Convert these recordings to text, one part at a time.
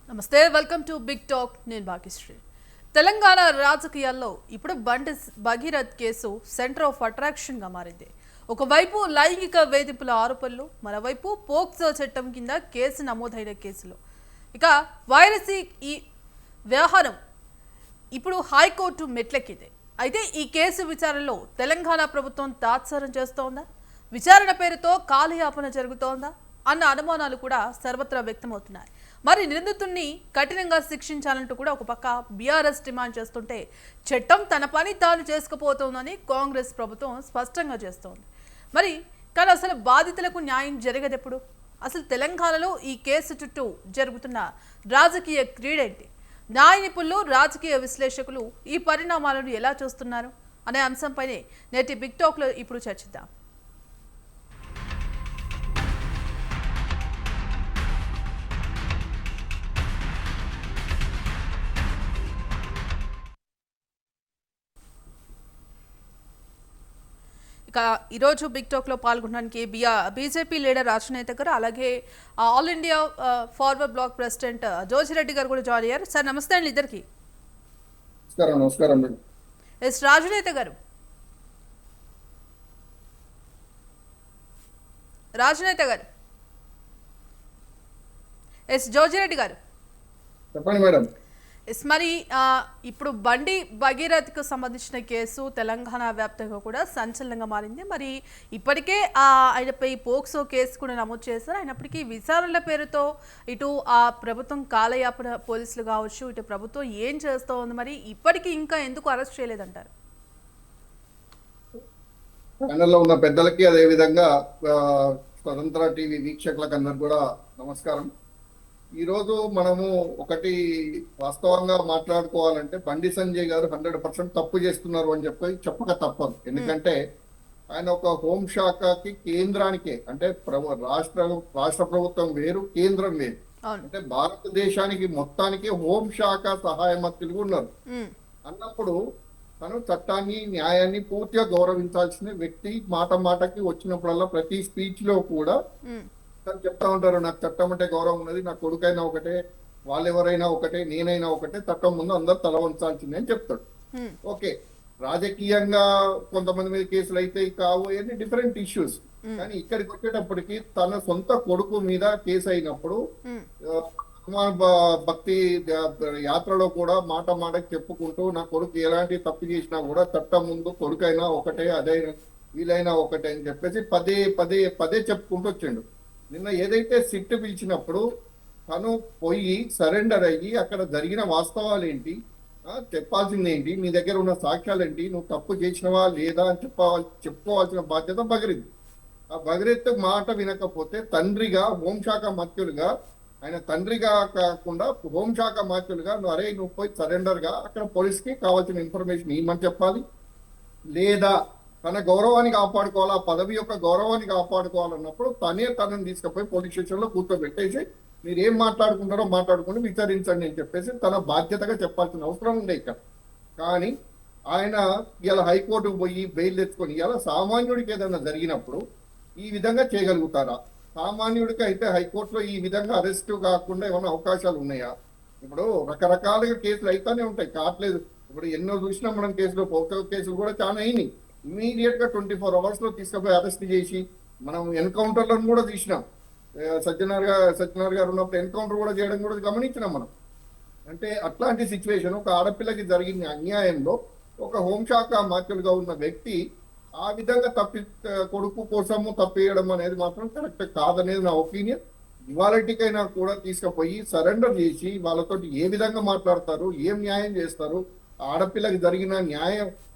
నమస్తే, welcome to big talk. నేను భాగ్యశ్రీ. తెలంగాణ రాజకీయాల్లో ఇప్పుడు బండి భగీరథ్ కేసు సెంటర్ ఆఫ్ అట్రాక్షన్గా మారింది. ఒకవైపు లైంగిక వేధింపుల ఆరోపణలు, మరోవైపు పోక్సో చట్టం కింద కేసు నమోదైన కేసులు. ఇక వైరసీ ఈ వ్యవహారం ఇప్పుడు హైకోర్టు మెట్లెక్కింది. అయితే ఈ కేసు విచారణలో తెలంగాణ ప్రభుత్వం తాత్సారం చేస్తోందా, విచారణ పేరుతో కాలయాపన జరుగుతోందా అన్న అనుమానాలు కూడా సర్వత్రా వ్యక్తమవుతున్నాయి. మరి నిందితుడిని కఠినంగా శిక్షించాలంటూ కూడా ఒక పక్క బీఆర్ఎస్ డిమాండ్ చేస్తుంటే, చట్టం తన పని తాను చేసుకుపోతోందని కాంగ్రెస్ ప్రభుత్వం స్పష్టంగా చేస్తోంది. మరి కానీ అసలు బాధితులకు న్యాయం జరగదెప్పుడు? అసలు తెలంగాణలో ఈ కేసు చుట్టూ జరుగుతున్న రాజకీయ క్రీడేంటి? న్యాయ నిపుణులు, రాజకీయ విశ్లేషకులు ఈ పరిణామాలను ఎలా చూస్తున్నారు అనే అంశంపైనే నేటి బిగ్ టాక్లో ఇప్పుడు చర్చిద్దాం. ఈరోజు బిగ్ టాక్లో పాల్గొనడానికి బీజేపీ లీడర్ రాజనేత గారు, అలాగే all India forward block president Joji Reddy గారు కూడా జాయిన్ అయ్యారు. సార్ నమస్తే అండి ఇద్దరికి. నమస్కారం. ఎస్ రాజనేత గారు, ఎస్ జోజిరెడ్డి గారు చెప్పండి మేడం. మరి ఇప్పుడు బండి భగీరథ్కు సంబంధించిన కేసు తెలంగాణ వ్యాప్తంగా కూడా సంచలనంగా మారింది. మరి ఇప్పటికే ఆయనపై పోక్సో కేసు కూడా నమోదు చేశారు. అయినప్పటికీ విచారణల పేరుతో ఇటు ఆ ప్రభుత్వం కాలయాపన, పోలీసులు కావచ్చు, ఇటు ప్రభుత్వం ఏం చేస్తూ ఉంది, మరి ఇప్పటికీ ఇంకా ఎందుకు అరెస్ట్ చేయలేదంటారు? ప్యానెల్లో ఉన్న పెద్దలకి, అదేవిధంగా స్వతంత్ర టీవీ వీక్షకులకు అందరు కూడా నమస్కారం. ఈరోజు మనము ఒకటి వాస్తవంగా మాట్లాడుకోవాలంటే, బండి సంజయ్ గారు 100% తప్పు చేస్తున్నారు అని చెప్పక తప్పదు. ఎందుకంటే ఆయన ఒక హోంశాఖకి, కేంద్రానికే, అంటే రాష్ట్ర ప్రభుత్వం వేరు, కేంద్రం వేరు. అంటే భారతదేశానికి మొత్తానికి హోంశాఖ సహాయ మంత్రులు ఉన్నారు అన్నప్పుడు తను చట్టాన్ని, న్యాయాన్ని పూర్తిగా గౌరవించాల్సిన వ్యక్తి. మాటకి వచ్చినప్పుడల్లా ప్రతి స్పీచ్ లో కూడా తను చెప్తా ఉంటారు, నాకు చట్టం అంటే గౌరవం ఉన్నది, నా కొడుకైనా ఒకటే, వాళ్ళెవరైనా ఒకటే, నేనైనా ఒకటే, చట్టం ముందు అందరు తల వంచాల్సిందే అని చెప్తాడు. ఓకే, రాజకీయంగా కొంతమంది మీద కేసులు అయితే కావు, అన్ని డిఫరెంట్ ఇష్యూస్. కానీ ఇక్కడికి వచ్చేటప్పటికి తన సొంత కొడుకు మీద కేసు అయినప్పుడు భక్తి యాత్రలో కూడా మాటకి చెప్పుకుంటూ, నా కొడుకు ఎలాంటి తప్పు చేసినా కూడా చట్టం ముందు కొడుకైనా ఒకటే, అదైనా వీలైనా ఒకటే అని చెప్పేసి పదే పదే పదే చెప్పుకుంటూ వచ్చిండు. నిన్న ఏదైతే సిట్ పిలిచినప్పుడు తను పోయి సరెండర్ అయ్యి అక్కడ జరిగిన వాస్తవాలు ఏంటి, చెప్పాల్సింది ఏంటి, నీ దగ్గర ఉన్న సాక్ష్యాలు ఏంటి, నువ్వు తప్పు చేసినవా లేదా అని చెప్పుకోవాల్సిన బాధ్యత భగీరథ్. ఆ భగీరథ్ మాట వినకపోతే తండ్రిగా, హోంశాఖ మంత్రులుగా, ఆయన తండ్రిగా కాకుండా హోంశాఖ మంత్రులుగా నువ్వు పోయి సరెండర్ గా అక్కడ పోలీస్కి కావాల్సిన ఇన్ఫర్మేషన్ ఇవ్వమని చెప్పాలి. లేదా తన గౌరవాన్ని కాపాడుకోవాలా, పదవి యొక్క గౌరవాన్ని కాపాడుకోవాలన్నప్పుడు తనని తీసుకుపోయి పోలీస్ స్టేషన్ లో కూర్చోబెట్టేసి మీరు ఏం మాట్లాడుకుంటారో మాట్లాడుకుని విచారించండి అని చెప్పేసి తన బాధ్యతగా చెప్పాల్సిన అవసరం ఉండే ఇక్కడ. కానీ ఆయన ఇలా హైకోర్టుకు పోయి బెయిల్ తెచ్చుకొని, ఇలా సామాన్యుడికి ఏదైనా జరిగినప్పుడు ఈ విధంగా చేయగలుగుతారా? సామాన్యుడికి అయితే హైకోర్టులో ఈ విధంగా అరెస్ట్ కాకుండా ఏమైనా అవకాశాలు ఉన్నాయా? ఇప్పుడు రకరకాలుగా కేసులు అయితేనే ఉంటాయి, కావట్లేదు. ఇప్పుడు ఎన్నో చూసినా మనం కేసులో, పోక్సో కేసులు కూడా చాలా అయినాయి. ఇమీడియట్ గా 24 hours లో తీసుకుపోయి అరెస్ట్ చేసి, మనం ఎన్కౌంటర్లను కూడా తీసినాం. సత్యనారాయణ గారు ఉన్నప్పుడు ఎన్కౌంటర్ కూడా చేయడం కూడా గమనించినాం మనం. అంటే అట్లాంటి సిచ్యువేషన్, ఒక ఆడపిల్లకి జరిగిన అన్యాయంలో ఒక హోంశాఖ మంత్రులుగా ఉన్న వ్యక్తి ఆ విధంగా కొడుకు కోసము తప్పేయడం అనేది మాత్రం కరెక్ట్ కాదనేది నా ఒపీనియన్. ఇవాళటికైనా కూడా తీసుకుపోయి సరెండర్ చేసి వాళ్ళతో ఏ విధంగా మాట్లాడతారు, ఏం న్యాయం చేస్తారు, ఆడపిల్లకి జరిగిన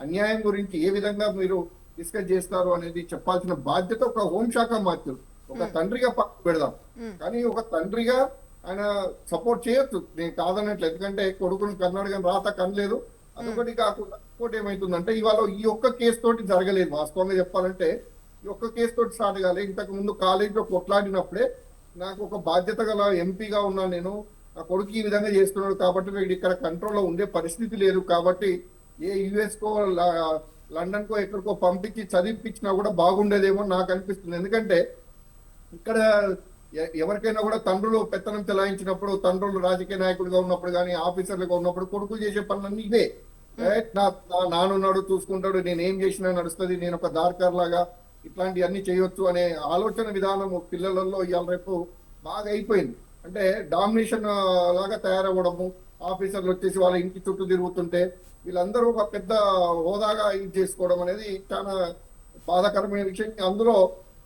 అన్యాయం గురించి ఏ విధంగా మీరు డిస్కస్ చేస్తారు అనేది చెప్పాల్సిన బాధ్యత ఒక హోంశాఖ మంత్రులు. ఒక తండ్రిగా పక్కకు పెడదాం, కానీ ఒక తండ్రిగా ఆయన సపోర్ట్ చేయొచ్చు, నేను కాదన్నట్లు. ఎందుకంటే కొడుకుని కన్నాడు కానీ రాత కనలేదు. అదొకటి కాకుండా ఇంకోటి ఏమైతుందంటే, ఇవాళ ఈ ఒక్క కేసు తోటి జరగలేదు. వాస్తవంగా చెప్పాలంటే ఈ ఒక్క కేసు తోటి స్టార్ట్ కాలేదు. ఇంతకు ముందు కాలేజీలో కొట్లాడినప్పుడే నాకు ఒక బాధ్యత గల ఎంపీగా ఉన్నాను నేను, ఆ కొడుకు ఈ విధంగా చేస్తున్నాడు కాబట్టి వీడు ఇక్కడ కంట్రోల్లో ఉండే పరిస్థితి లేదు, కాబట్టి ఏ యుఎస్కో లండన్కో ఎక్కడికో పంపించి చదివిపించినా కూడా బాగుండేదేమో నాకు అనిపిస్తుంది. ఎందుకంటే ఇక్కడ ఎవరికైనా కూడా తండ్రులు పెత్తనం చెలాయించినప్పుడు, తండ్రులు రాజకీయ నాయకులుగా ఉన్నప్పుడు కానీ, ఆఫీసర్లుగా ఉన్నప్పుడు కొడుకులు చేసే పనులన్నీ ఇవే. నా నాన్నున్నాడు, చూసుకుంటాడు, నేను ఏం చేసినా నడుస్తుంది, నేను ఒక దార్కార్ లాగా ఇట్లాంటివన్నీ చేయొచ్చు అనే ఆలోచన విధానం పిల్లలలో ఇవాళ రేపు బాగా అయిపోయింది. అంటే డామినేషన్ లాగా తయారవ్వడము, ఆఫీసర్లు వచ్చేసి వాళ్ళ ఇంటి చుట్టూ తిరుగుతుంటే వీళ్ళందరూ ఒక పెద్ద హోదాగా ఇది చేసుకోవడం అనేది చాలా బాధాకరమైన విషయం. అందులో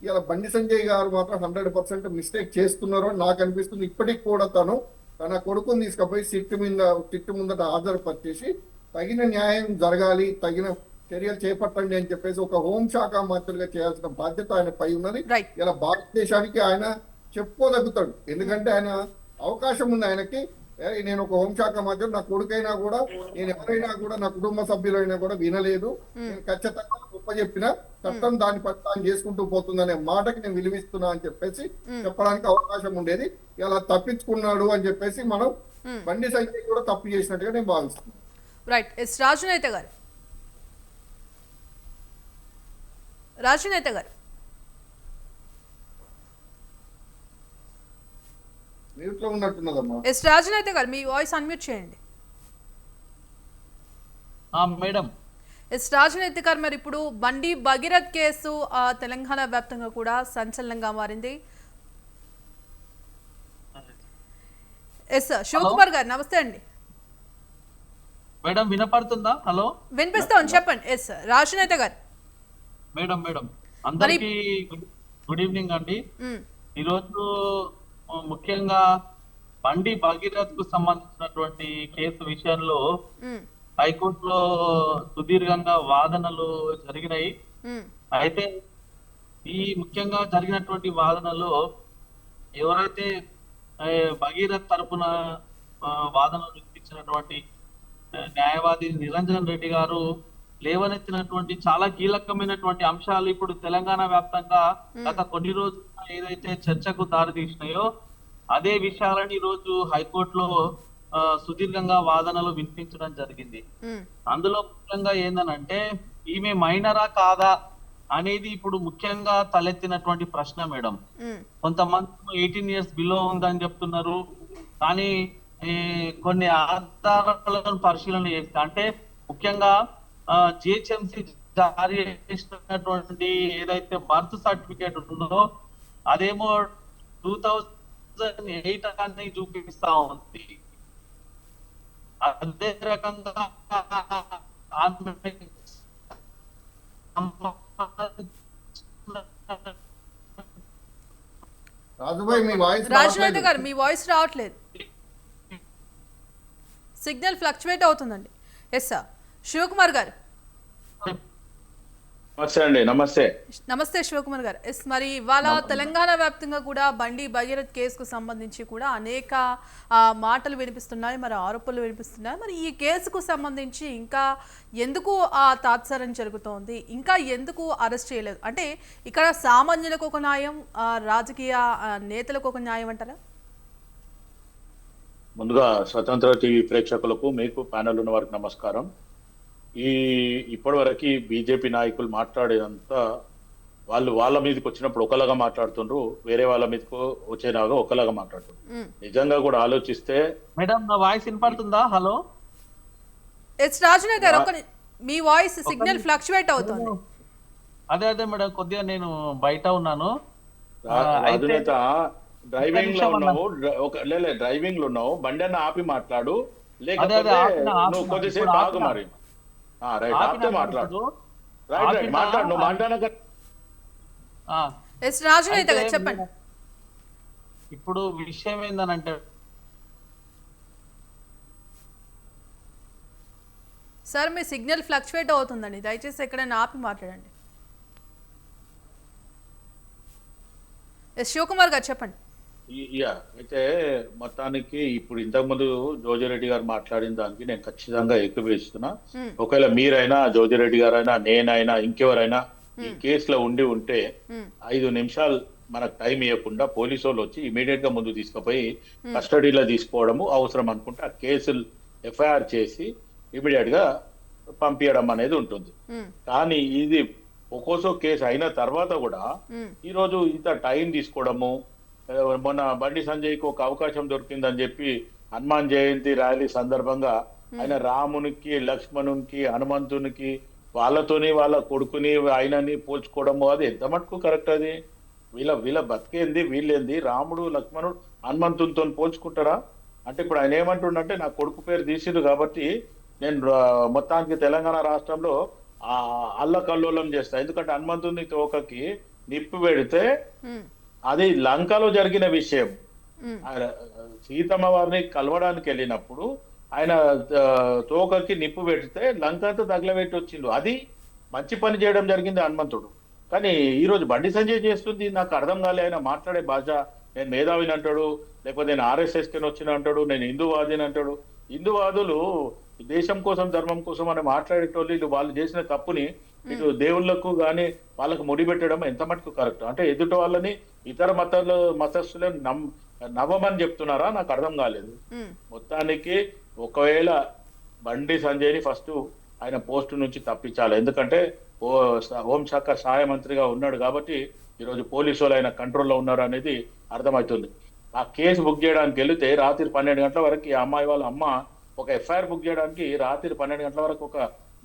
ఇలా బండి సంజయ్ గారు మాత్రం 100% మిస్టేక్ చేస్తున్నారు అని నాకు అనిపిస్తుంది. ఇప్పటికి కూడా తన కొడుకుని తీసుకుపోయి సిట్టు ముందట హాజరుపరిచేసి తగిన న్యాయం జరగాలి, తగిన చర్యలు చేపట్టండి అని చెప్పేసి ఒక హోంశాఖ మంత్రిగా చేయాల్సిన బాధ్యత ఆయన పై ఉన్నది. రైట్. ఇలా భారతదేశానికి ఆయన చెప్పుకోదగ్గుతాడు. ఎందుకంటే ఆయన అవకాశం ఉంది ఆయనకి. నేను ఒక హోంశాఖ మంత్రి, నా కొడుకైనా కూడా, నేను ఎవరైనా కూడా, నా కుటుంబ సభ్యులైనా కూడా వినలేదు, నేను ఖచ్చితంగా గొప్ప చెప్పిన చట్టం దాని పట్ల చేసుకుంటూ పోతుందనే మాటకి నేను విలువిస్తున్నా అని చెప్పేసి చెప్పడానికి అవకాశం ఉండేది. ఇలా తప్పించుకున్నాడు అని చెప్పేసి మనం బండి సంజయ్ కూడా తప్పు చేసినట్టుగా నేను భావిస్తున్నాను. రైట్. ఎస్ రాజునేత గారు, రాజునేత గారు మ్యూట్ లో ఉన్నట్టున్నదమ్మా. ఎస్ రాజునేత గారు మీ వాయిస్ అన్మ్యూట్ చేయండి. మేడం. ఎస్ రాజునేత గారు, మరి ఇప్పుడు బండి భగీరథ్ కేసు తెలంగాణ వ్యాప్తంగా కూడా సంచలనంగా మారింది. ఎస్ శివకుమార్ గారు నమస్తే అండి. మేడం వినపడుతుందా? హలో, వినిపిస్తాం, చెప్పండి. ఎస్ రాజునేత గారు. మేడం అందరికి గుడ్ ఈవినింగ్ అండి. ఈరోజు ముఖ్యంగా బండి భగీరథ్ కు సంబంధించినటువంటి కేసు విషయంలో హైకోర్టులో సుదీర్ఘంగా వాదనలు జరిగినాయి. అయితే ఈ ముఖ్యంగా జరిగినటువంటి వాదనలో ఎవరైతే భగీరథ్ తరపున వాదనలు వినిపించినటువంటి న్యాయవాది నిరంజన్ రెడ్డి గారు లేవనెత్తినటువంటి చాలా కీలకమైనటువంటి అంశాలు ఇప్పుడు తెలంగాణ వ్యాప్తంగా గత కొన్ని రోజులు ఏదైతే చర్చకు దారితీసినాయో అదే విషయాలని ఈ రోజు హైకోర్టులో సుదీర్ఘంగా వాదనలు వినిపించడం జరిగింది. అందులో ముఖ్యంగా ఏందనంటే ఈమె మైనరా కాదా అనేది ఇప్పుడు ముఖ్యంగా తలెత్తినటువంటి ప్రశ్న మేడం. కొంతమంది 18 years బిలో ఉందని చెప్తున్నారు, కానీ కొన్ని ఆధారాలను పరిశీలన చేస్తే అంటే ముఖ్యంగా జిహెచ్ఎంసి జారీ చేసినటువంటి ఏదైతే బర్త్ సర్టిఫికేట్ ఉందో అదేమో 2008 అని చూపిస్తా ఉంది. అదే రకంగా రాజునేత గారు మీ వాయిస్ రావట్లేదు, సిగ్నల్ ఫ్లక్చువేట్ అవుతుందండి. ఎస్ సార్ శివకుమార్ గారు. నమస్తే అండి. నమస్తే శివకుమార్ గారు. ఎస్ మరి ఇవాళ తెలంగాణ వ్యాప్తంగా కూడా బండి భగీరథ్ కేసుకు సంబంధించి కూడా అనేక మాటలు వినిపిస్తున్నాయి, మరి ఆరోపణలు వినిపిస్తున్నాయి. మరి ఈ కేసుకు సంబంధించి ఇంకా ఎందుకు తాత్సారం జరుగుతోంది, ఇంకా ఎందుకు అరెస్ట్ చేయలేదు అంటే ఇక్కడ సామాన్యులకు ఒక న్యాయం, రాజకీయ నేతలకు ఒక న్యాయం అంటారా? ముందుగా స్వతంత్ర టీవీ ప్రేక్షకులకు, మీకు ప్యానెల్ ఉన్న వారికి నమస్కారం. ఇప్పటి వరకు బీజేపీ నాయకులు మాట్లాడేదంతా వాళ్ళ మీదకి వచ్చినప్పుడు ఒకలాగా మాట్లాడుతుండ్రు, వేరే వాళ్ళ మీదకు వచ్చేలాగా ఒకలాగా మాట్లాడుతుండ్రు. నిజంగా కూడా ఆలోచిస్తే మేడం నా వాయిస్ వినపడుతుందా? హలో ఎస్ రాజునేత గారు, మీ వాయిస్ సిగ్నల్ ఫ్లక్చువేట్ అవుతుంది. అదే మేడం, కొద్దిగా నేను బయట ఉన్నాను. రాజునేత డ్రైవింగ్ లో ఉన్నావు, డ్రైవింగ్ లో ఉన్నావు, బండి అన్న ఆపి మాట్లాడు, లేకపోతే నువ్వు కొద్దిసేపు ఆగు. మరి రైట్ మాట్లాడు, మాట్లాడు, నువ్వు మాట్లాడక. రాజునేత గారు చెప్పండి. ఇప్పుడు విషయం ఏందనంటే సార్ మీ సిగ్నల్ ఫ్లక్చువేట్ అవుతుందండి, దయచేసి ఎక్కడైనా ఆపి మాట్లాడండి. శివకుమార్ గారు చెప్పండి. అయితే మొత్తానికి ఇప్పుడు ఇంతకుముందు జోజిరెడ్డి గారు మాట్లాడిన దానికి నేను ఖచ్చితంగా ఏకీభవిస్తున్నా. ఒకవేళ మీరైనా, జోజిరెడ్డి గారైనా, నేనైనా, ఇంకెవరైనా ఈ కేసులో ఉంటే 5 నిమిషాలు మనకు టైం ఇవ్వకుండా పోలీసు వాళ్ళు వచ్చి ఇమీడియట్ గా ముందు తీసుకుపోయి కస్టడీలో తీసుకోవడము అవసరం అనుకుంటే ఆ కేసులు ఎఫ్ఐఆర్ చేసి ఇమీడియట్ గా పంపించడం అనేది ఉంటుంది. కానీ ఇది ఒక్కోసో కేసు అయిన తర్వాత కూడా ఈ రోజు ఇంత టైం తీసుకోవడము, మొన్న బండి సంజయ్కి ఒక అవకాశం దొరికిందని చెప్పి హనుమాన్ జయంతి ర్యాలీ సందర్భంగా ఆయన రామునికి, లక్ష్మణునికి, హనుమంతునికి వాళ్ళతోని వాళ్ళ కొడుకుని ఆయనని పోల్చుకోవడము అది ఎంత మటుకు కరెక్ట్? అది వీళ్ళ బతికేంది, వీళ్ళేంది? రాముడు, లక్ష్మణుడు హనుమంతునితో పోల్చుకుంటారా? అంటే ఇప్పుడు ఆయన ఏమంటుండంటే నా కొడుకు పేరు తీసిరు కాబట్టి నేను మొత్తానికి తెలంగాణ రాష్ట్రంలో అల్లకల్లోలం చేస్తా. ఎందుకంటే హనుమంతుని తోకకి నిప్పు పెడితే అది లంకలో జరిగిన విషయం. సీతమ్మ వారిని కలవడానికి వెళ్ళినప్పుడు ఆయన తోకకి నిప్పు పెడితే లంకంతా తగలబెట్టి వచ్చిండు. అది మంచి పని చేయడం జరిగింది హనుమంతుడు. కానీ ఈ రోజు బండి సంజయ్ చేస్తుంది నాకు అర్థం కాలే. ఆయన మాట్లాడే భాష నేను మేధావిని అంటాడు, లేకపోతే నేను ఆర్ఎస్ఎస్ కి వచ్చిన అంటాడు, నేను హిందూవాదిని అంటాడు. హిందూవాదులు దేశం కోసం, ధర్మం కోసం అని మాట్లాడేటోళ్ళు వాళ్ళు చేసిన తప్పుని ఇటు దేవుళ్లకు గాని వాళ్ళకు ముడిపెట్టడం ఎంత మటుకు కరెక్ట్? అంటే ఎదుటి వాళ్ళని ఇతర మతస్థులను నవ్వమని చెప్తున్నారా? నాకు అర్థం కాలేదు. మొత్తానికి ఒకవేళ బండి సంజయ్ని ఫస్ట్ ఆయన పోస్టు నుంచి తప్పించాలి. ఎందుకంటే హోంశాఖ సహాయ మంత్రిగా ఉన్నాడు కాబట్టి ఈరోజు పోలీసు వాళ్ళు ఆయన కంట్రోల్లో ఉన్నారు అనేది అర్థమవుతుంది. ఆ కేసు బుక్ చేయడానికి వెళితే రాత్రి 12 గంటల వరకు ఈ అమ్మాయి వాళ్ళ అమ్మ ఒక ఎఫ్ఐఆర్ బుక్ చేయడానికి రాత్రి 12 గంటల వరకు ఒక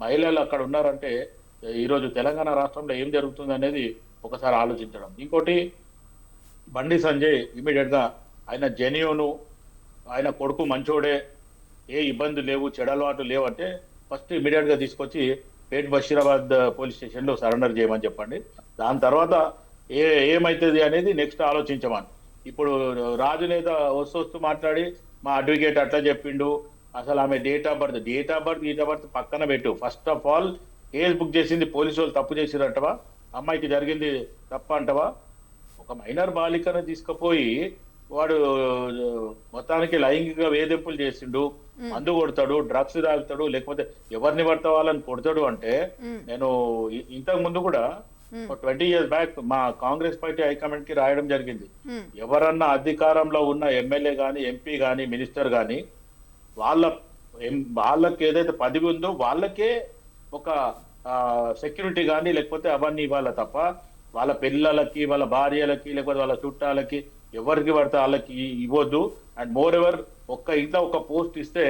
మహిళలు అక్కడ ఉన్నారంటే ఈరోజు తెలంగాణ రాష్ట్రంలో ఏం జరుగుతుంది అనేది ఒకసారి ఆలోచించడం. ఇంకోటి బండి సంజయ్ ఇమీడియట్ గా ఆయన జెన్యూను, ఆయన కొడుకు మంచోడే, ఏ ఇబ్బంది లేవు, చెడలవాటు లేవు అంటే ఫస్ట్ ఇమీడియట్ గా తీసుకొచ్చి పేట్ బషీరాబాద్ పోలీస్ స్టేషన్ లో సరెండర్ చేయమని చెప్పండి. దాని తర్వాత ఏమైతుంది అనేది నెక్స్ట్ ఆలోచించమని. ఇప్పుడు రాజు నేత వస్తూ మాట్లాడి మా అడ్వకేట్ అట్లా చెప్పిండు, అసలు ఆమె డేట్ ఆఫ్ బర్త్ పక్కన పెట్టు. First of all case book చేసింది పోలీసు వాళ్ళు తప్పు చేసిరంటవా? అమ్మాయికి జరిగింది తప్ప అంటవా? ఒక మైనర్ బాలికను తీసుకుపోయి వాడు మొత్తానికి లైంగిక వేధింపులు చేసిండు, మందు కొడతాడు, డ్రగ్స్ తాగుతాడు, లేకపోతే ఎవరిని పడతా వాళ్ళని కొడతాడు అంటే నేను ఇంతకు ముందు కూడా 20 years బ్యాక్ మా కాంగ్రెస్ పార్టీ హైకమాండ్ కి రాయడం జరిగింది. ఎవరన్నా అధికారంలో ఉన్న ఎమ్మెల్యే గాని, ఎంపీ గాని, మినిస్టర్ గాని వాళ్ళకి ఏదైతే పదవి ఉందో వాళ్ళకే ఒక సెక్యూరిటీ కానీ లేకపోతే అవన్నీ ఇవ్వాలి తప్ప వాళ్ళ పిల్లలకి, వాళ్ళ భార్యలకి, లేకపోతే వాళ్ళ చుట్టాలకి ఎవరికి పడితే వాళ్ళకి ఇవ్వద్దు. అండ్ మోర్ ఎవర్ ఒక్క ఇంట్లో ఒక పోస్ట్ ఇస్తే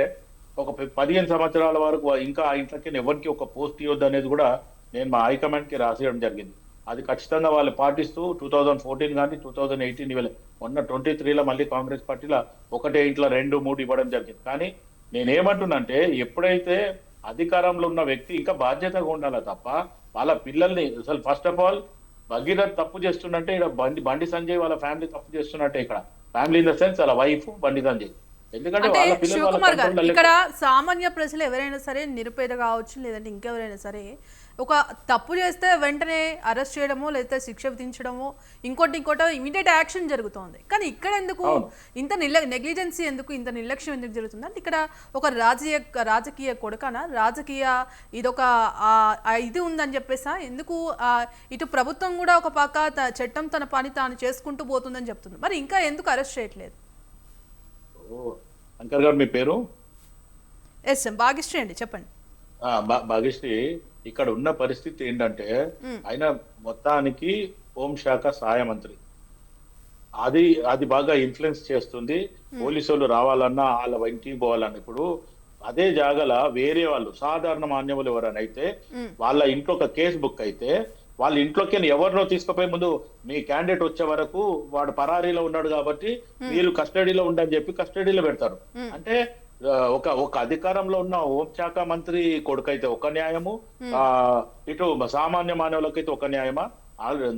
ఒక 15 సంవత్సరాల వరకు ఇంకా ఆ ఇంట్లోకి ఎవరికి ఒక పోస్ట్ ఇవ్వద్దు అనేది కూడా నేను మా హైకమాండ్ కి రాసేయడం జరిగింది. అది ఖచ్చితంగా వాళ్ళు పాటిస్తూ 2014 కానీ 2018 మొన్న 23లో మళ్ళీ కాంగ్రెస్ పార్టీలో ఒకటే ఇంట్లో 2, 3 ఇవ్వడం జరిగింది. కానీ నేనేమంటున్నంటే ఎప్పుడైతే అధికారంలో ఉన్న వ్యక్తి ఇంకా బాధ్యతగా ఉండాలి తప్ప వాళ్ళ పిల్లల్ని అసలు ఫస్ట్ ఆఫ్ ఆల్ భగీరథ్ తప్పు చేస్తున్నట్టే ఇక్కడ బండి సంజయ్ వాళ్ళ ఫ్యామిలీ తప్పు చేస్తున్నట్టే. ఇక్కడ ఫ్యామిలీ ఇన్ ద సెన్స్ వాళ్ళ వైఫ్ బండి సంజయ్. ఎందుకంటే వాళ్ళ శివకుమార్ గారు పిల్లలు ఇక్కడ సామాన్య ప్రజలు ఎవరైనా సరే, నిరుపేద కావచ్చు లేదంటే ఇంకెవరైనా సరే, ఒక తప్పు చేస్తే వెంటనే అరెస్ట్ చేయడమో లేకపోతే శిక్ష విధించడమో ఇంకోటి ఇమీడియట్ యాక్షన్ జరుగుతోంది. కానీ ఇక్కడ ఎందుకు ఇంత నెగ్లిజెన్సీ, ఎందుకు ఇంత నిర్లక్ష్యం ఎందుకు జరుగుతుంది అంటే ఇక్కడ ఒక రాజకీయ కొడుకన రాజకీయ ఇదొక ఇది ఉందని చెప్పేసా? ఎందుకు ఇటు ప్రభుత్వం కూడా ఒక పక్క చట్టం తన పని తాను చేసుకుంటూ పోతుందని చెప్తుంది, మరి ఇంకా ఎందుకు అరెస్ట్ చేయట్లేదు? శంకర్ గారు మీ పేరు? ఎస్ భాగ్యశ్రీ అండి, చెప్పండి. భాగ్యశ్రీ, ఇక్కడ ఉన్న పరిస్థితి ఏంటంటే ఆయన మొత్తానికి హోంశాఖ సహాయ మంత్రి, అది బాగా ఇన్ఫ్లుయెన్స్ చేస్తుంది. పోలీసు వాళ్ళు రావాలన్నా వాళ్ళ ఇంటికి పోవాలన్నా ఇప్పుడు అదే జాగల వేరే వాళ్ళు సాధారణ మాన్యములు ఎవరైనా అయితే వాళ్ళ ఇంట్లో ఒక కేసు బుక్ అయితే వాళ్ళ ఇంట్లోకి ఎవరినో తీసుకుపోయే ముందు మీ క్యాండిడేట్ వచ్చే వరకు వాడు పరారీలో ఉన్నాడు కాబట్టి మీరు కస్టడీలో ఉండని చెప్పి కస్టడీలో పెడతారు. అంటే ఒక అధికారంలో ఉన్న హోంశాఖ మంత్రి కొడుకైతే ఒక న్యాయము, ఇటు సామాన్య మానవులకైతే ఒక న్యాయమా?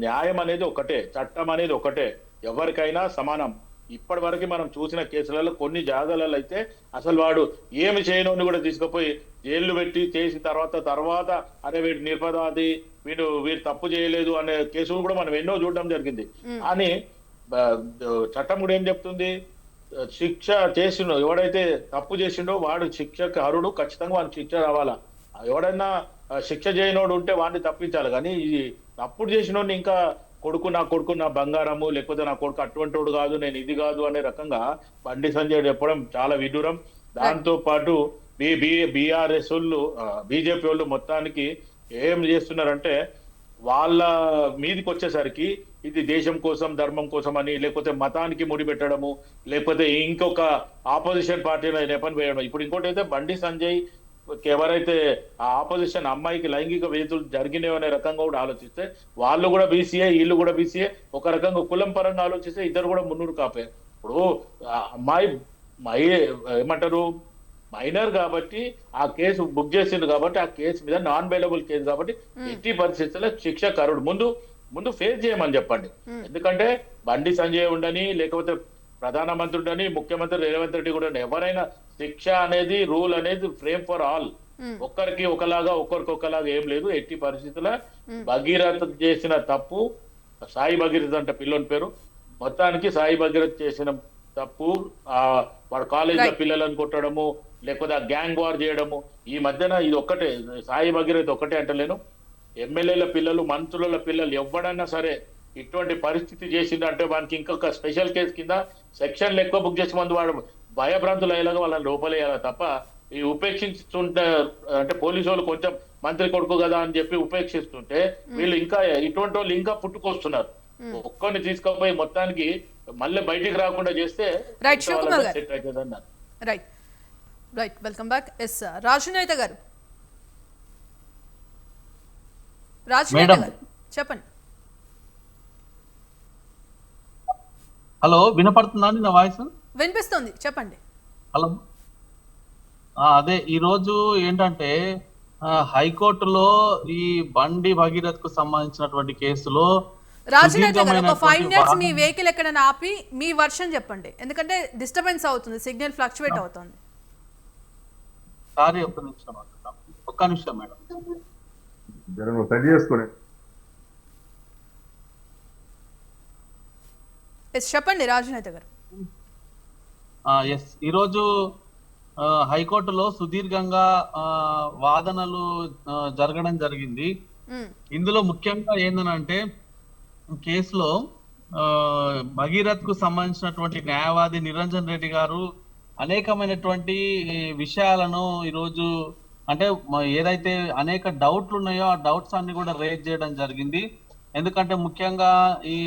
న్యాయం అనేది ఒకటే, చట్టం అనేది ఒకటే, ఎవరికైనా సమానం. ఇప్పటి వరకు మనం చూసిన కేసులలో కొన్ని జాగాలలో అయితే అసలు వాడు ఏమి చేయనోని కూడా తీసుకుపోయి జైలు పెట్టి చేసిన తర్వాత అరే వీడు నిర్పదాది, వీడు తప్పు చేయలేదు అనే కేసులు కూడా మనం ఎన్నో చూడడం జరిగింది. కానీ చట్టం కూడా ఏం చెప్తుంది? శిక్ష చేసిండో ఎవడైతే తప్పు చేసిండో వాడు శిక్షకు అర్హుడు, ఖచ్చితంగా వాడికి శిక్ష రావాలా. ఎవడైనా శిక్ష చేయనోడు ఉంటే వాడిని తప్పించాలి. కానీ ఇది తప్పుడు చేసినోడిని ఇంకా నా కొడుకు నా బంగారము, లేకపోతే నా కొడుకు అటువంటి వాడు కాదు, నేను ఇది కాదు అనే రకంగా బండి సంజయ్ చెప్పడం చాలా విదూరం. దాంతో పాటు బీఆర్ఎస్ వాళ్ళు, బీజేపీ వాళ్ళు మొత్తానికి ఏం చేస్తున్నారంటే వాళ్ళ మీదికి వచ్చేసరికి ఇది దేశం కోసం ధర్మం కోసం అని, లేకపోతే మతానికి ముడిపెట్టడము, లేకపోతే ఇంకొక ఆపోజిషన్ పార్టీలో నెపని వేయడం. ఇప్పుడు ఇంకోటి అయితే బండి సంజయ్ ఎవరైతే ఆ ఆపోజిషన్ అమ్మాయికి లైంగిక వేధులు జరిగినాయి అనే రకంగా కూడా ఆలోచిస్తే, వాళ్ళు కూడా బీసీఏ, వీళ్ళు కూడా బీసీఏ, ఒక రకంగా కులం పరంగా ఆలోచిస్తే ఇద్దరు కూడా మున్నూరు కాపే. ఇప్పుడు ఆ అమ్మాయి ఏమంటారు మైనర్ కాబట్టి ఆ కేసు బుక్ చేసింది కాబట్టి ఆ కేసు మీద నాన్ బెయిలబుల్ కేసు కాబట్టి ఎట్టి పరిస్థితుల్లో శిక్ష కరుడు ముందు ఫేస్ చేయమని చెప్పండి. ఎందుకంటే బండి సంజయ్ ఉండని, లేకపోతే ప్రధానమంత్రి ఉండని, ముఖ్యమంత్రి రేవంత్ రెడ్డి కూడా ఎవరైనా శిక్ష అనేది రూల్ అనేది ఫ్రేమ్ ఫర్ ఆల్. ఒక్కరికి ఒకలాగా ఒక్కరికి ఒకలాగా ఏం లేదు. ఎట్టి పరిస్థితుల్లో భగీరథ చేసిన తప్పు, సాయి భగీరథ అంటే పిల్లని పేరు, మొత్తానికి సాయి భగీరథ చేసిన తప్పు వాడు కాలేజీలో పిల్లలను కొట్టడము, లేకపోతే ఆ గ్యాంగ్ వార్ చేయడము. ఈ మధ్యన ఇది ఒక్కటే, సాయి భగీరథ ఒక్కటే అంటలేను, ఎమ్మెల్యేల పిల్లలు, మంత్రుల పిల్లలు ఎవడన్నా సరే ఇటువంటి పరిస్థితి చేసిందంటే వానికి ఇంకొక స్పెషల్ కేసు కింద సెక్షన్లు ఎక్కువ బుక్ చేసే ముందు వాడు భయభ్రాంతులు అయ్యేలాగా వాళ్ళని లోపలేయాలి తప్ప ఈ ఉపేక్షిస్తుంటే, అంటే పోలీసు వాళ్ళు కొంచెం మంత్రి కొడుకు కదా అని చెప్పి ఉపేక్షిస్తుంటే వీళ్ళు ఇంకా ఇటువంటి వాళ్ళు ఇంకా పుట్టుకొస్తున్నారు. ఒక్కరిని తీసుకుపోయి మొత్తానికి మళ్ళీ బయటికి రాకుండా చేస్తే సెట్ అవుతుంది అన్నారు. Right welcome back. Yes Rajuneta గారు చెప్పండి. హలో, వినపడుతుందండి నా వాయిస్? వినిపిస్తుంది, చెప్పండి. హలో, అదే ఈరోజు ఏంటంటే హైకోర్టులో ఈ బండి భగీరథ్ కు సంబంధించినటువంటి కేసులో రాజనేత గారు ఒక 5 minutes మీ వెహికల్ ఎక్కడైనా ఆపి మీ వర్షన్ చెప్పండి, ఎందుకంటే డిస్టర్బెన్స్ అవుతుంది, సిగ్నల్ ఫ్లక్చువేట్ అవుతుంది. సారీ, ఒక్క నిమిషం మేడం. చెప్పండి రాజనేత గారు. ఎస్, ఈరోజు హైకోర్టులో సుదీర్ఘంగా వాదనలు జరగడం జరిగింది. ఇందులో ముఖ్యంగా ఏంటంటే కేసులో భగీరథ్ కు సంబంధించినటువంటి న్యాయవాది నిరంజన్ రెడ్డి గారు అనేకమైనటువంటి విషయాలను ఈరోజు అంటే ఏదైతే అనేక డౌట్లు ఉన్నాయో ఆ డౌట్స్ అన్ని కూడా రేజ్ చేయడం జరిగింది. ఎందుకంటే ముఖ్యంగా ఈ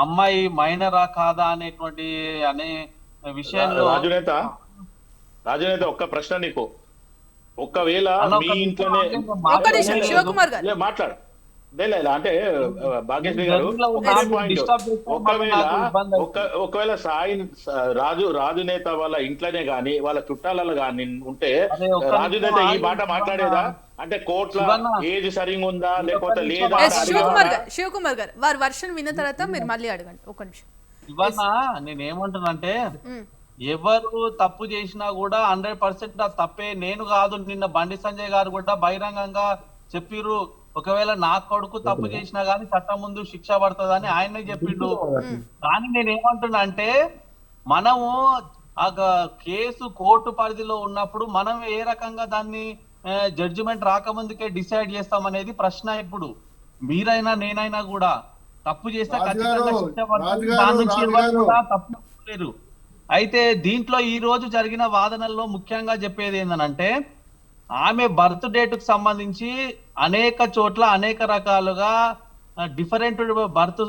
అమ్మాయి మైనరా కాదా అనేటువంటి అనే విషయంలో రాజనేత ఒక్క ప్రశ్న నీకు, ఒకవేళ మీ ఇంట్లోనే మాట్లాడు అంటే భాగ్యశ్రీ గారు, ఒకవేళ సాయి రాజునేత వాళ్ళ ఇంట్లోనే గాని వాళ్ళ చుట్టాలలో గాని ఉంటే రాజునేత ఈ మాట మాట్లాడేదా? అంటే కోర్టుల ఏజ్ సరిగా ఉందా లేకపోతే లేదా? శివకుమార్ గారు వారి వర్షన్ విన్న తర్వాత మీరు మళ్ళీ అడగండి. ఒక నిమిషం. ఇవన్నా నేనేమంటున్నానంటే ఎవరు తప్పు చేసినా కూడా 100% ఆ తప్పే, నేను కాదు. నిన్న బండి సంజయ్ గారు కూడా బహిరంగంగా చెప్పిర్రు, ఒకవేళ నా కొడుకు తప్పు చేసినా గానీ చట్టం ముందు శిక్ష పడుతుందని ఆయనే చెప్పిండు. కానీ నేనేమంటున్నా అంటే మనము ఆ కేసు కోర్టు పరిధిలో ఉన్నప్పుడు మనం ఏ రకంగా దాన్ని జడ్జిమెంట్ రాకముందుకే డిసైడ్ చేస్తాం అనేది ప్రశ్న. ఇప్పుడు మీరైనా నేనైనా కూడా తప్పు చేస్తే ఖచ్చితంగా శిక్ష పడుతుంది, దాని నుంచి ఎవరు కూడా తప్పు లేరు. అయితే దీంట్లో ఈ రోజు జరిగిన వాదనల్లో ముఖ్యంగా చెప్పేది ఏంటంటే ఆమె బర్త్ డేట్ కు సంబంధించి అనేక చోట్ల అనేక రకాలుగా డిఫరెంట్ బర్త్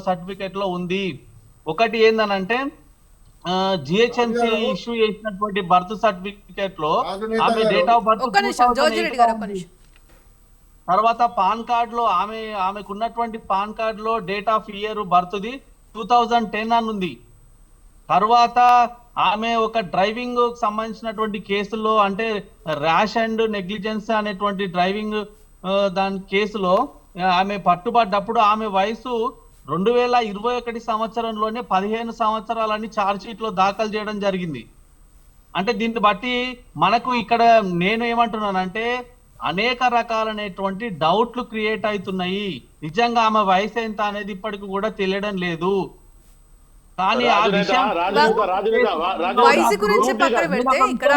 సర్టిఫికేట్ లో ఉంది. ఒకటి ఏందనంటే జిహెచ్ఎంసీ ఇష్యూ చేసినటువంటి బర్త్ సర్టిఫికేట్ లో ఆమె డేట్ ఆఫ్ బర్త్, తర్వాత పాన్ కార్డ్ లో ఆమెకున్నటువంటి పాన్ కార్డ్ లో date of year birth the 2010 అని ఉంది. తర్వాత ఆమె ఒక డ్రైవింగ్ సంబంధించినటువంటి కేసులో అంటే ర్యాష్ అండ్ నెగ్లిజెన్స్ అనేటువంటి డ్రైవింగ్ దాని కేసులో ఆమె పట్టుబడ్డప్పుడు ఆమె వయసు 2021 సంవత్సరంలోనే 15 సంవత్సరాలని ఛార్జ్ షీట్ లో దాఖలు చేయడం జరిగింది. అంటే దీన్ని బట్టి మనకు ఇక్కడ నేను ఏమంటున్నానంటే అనేక రకాలైనటువంటి డౌట్లు క్రియేట్ అవుతున్నాయి. నిజంగా ఆమె వయసు ఎంత అనేది ఇప్పటికి కూడా తెలియడం లేదు. కానీ ఆ విషయం వయసు గురించి పక్కన పెడితే ఇక్కడ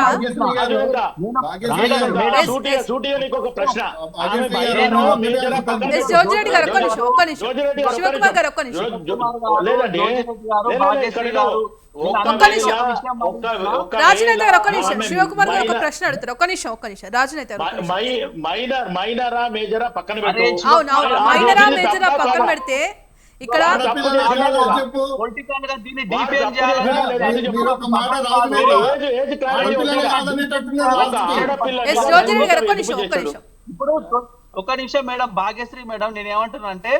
జోజిరెడ్డి గారు ఒక్క నిమిషం, శివకుమార్ గారు ఒక్క నిమిషం, రాజనేత గారు ఒక్క నిమిషం, శివకుమార్ గారు ఒక ప్రశ్న అడుగుతారు. ఒక్క నిమిషం రాజనేత గారు. మైనరా మేజరా పక్కన అవును మైనరా మేజరా పక్కన పెడితే ఇక్కడ ఆడపిల్లలు చేయాలో చెప్పు. పొలిటికల్ గా దీన్ని వాడు డిఫేమ్ తప్పు చేసినా లేదా అది చెప్పు. మీరు ఒక మాట రాజు మీరు మీద ఏజ్ clarity ఆడపిల్లలు ఉందా? కాదనేటట్టున్నారు ఒక లాస్ట్కి. ఆడపిల్లని ఎస్ వాడు జ్యోతిరెడ్డి గారు ఒక్క ఎందుకు నిమిషం ఒక్క చేశాడు? నిమిషం. ఇప్పుడు ఒక నిమిషం మేడం, భాగ్యశ్రీ మేడం, నేను ఏమంటున్నా అంటే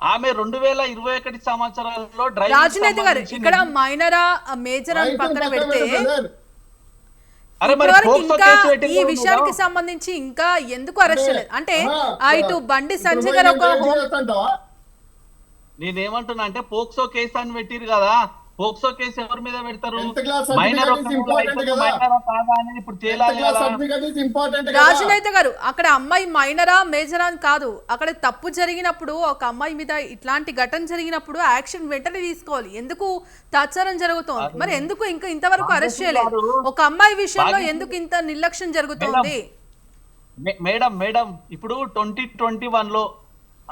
ఆమె 2021 సంవత్సరాల్లో రాజనేత గారు ఇక్కడ మైనరా మేజర్ అని రైతులు పక్కన పక్కన పెడితే పెట్టు బ్రదర్. అరే మరి ఇప్పటివరకు పోక్సో ఇంకా కేసు పెట్టింది ఈ ఎవరు విషయానికి మేడం? సంబంధించి ఇంకా ఎందుకు అరెస్ట్ చేయలేదు అంటే ఇటు బండి ఇప్పుడు సంజయ్ పోయి గారు నేను ఒక ఏం హోం చేస్తాంటావా? నేనేమంటున్నా అంటే పోక్సో కేసు అని పెట్టిరు కదా, పోక్సో కేసు ఎవరి మీద పెడతారు? 10th class minor certificate is important కదా. మైనర్ కాదా అనేది ఇప్పుడు 10th తేలాలి class కదా. certificate is important కదా. రాజనేత గారు అక్కడ అమ్మాయి మైనరా మేజరా అని కాదు, అక్కడ తప్పు జరిగినప్పుడు ఒక అమ్మాయి మీద ఇట్లాంటి ఘటన జరిగినప్పుడు యాక్షన్ వెంటనే తీసుకోవాలి. ఎందుకు తాత్సారం జరుగుతోంది, మరి ఎందుకు ఇంకా ఇంతవరకు అరెస్ట్ చేయలేదు? ఒక అమ్మాయి విషయంలో ఎందుకు ఇంత నిర్లక్ష్యం జరుగుతోంది? మేడం ఇప్పుడు 2021 లో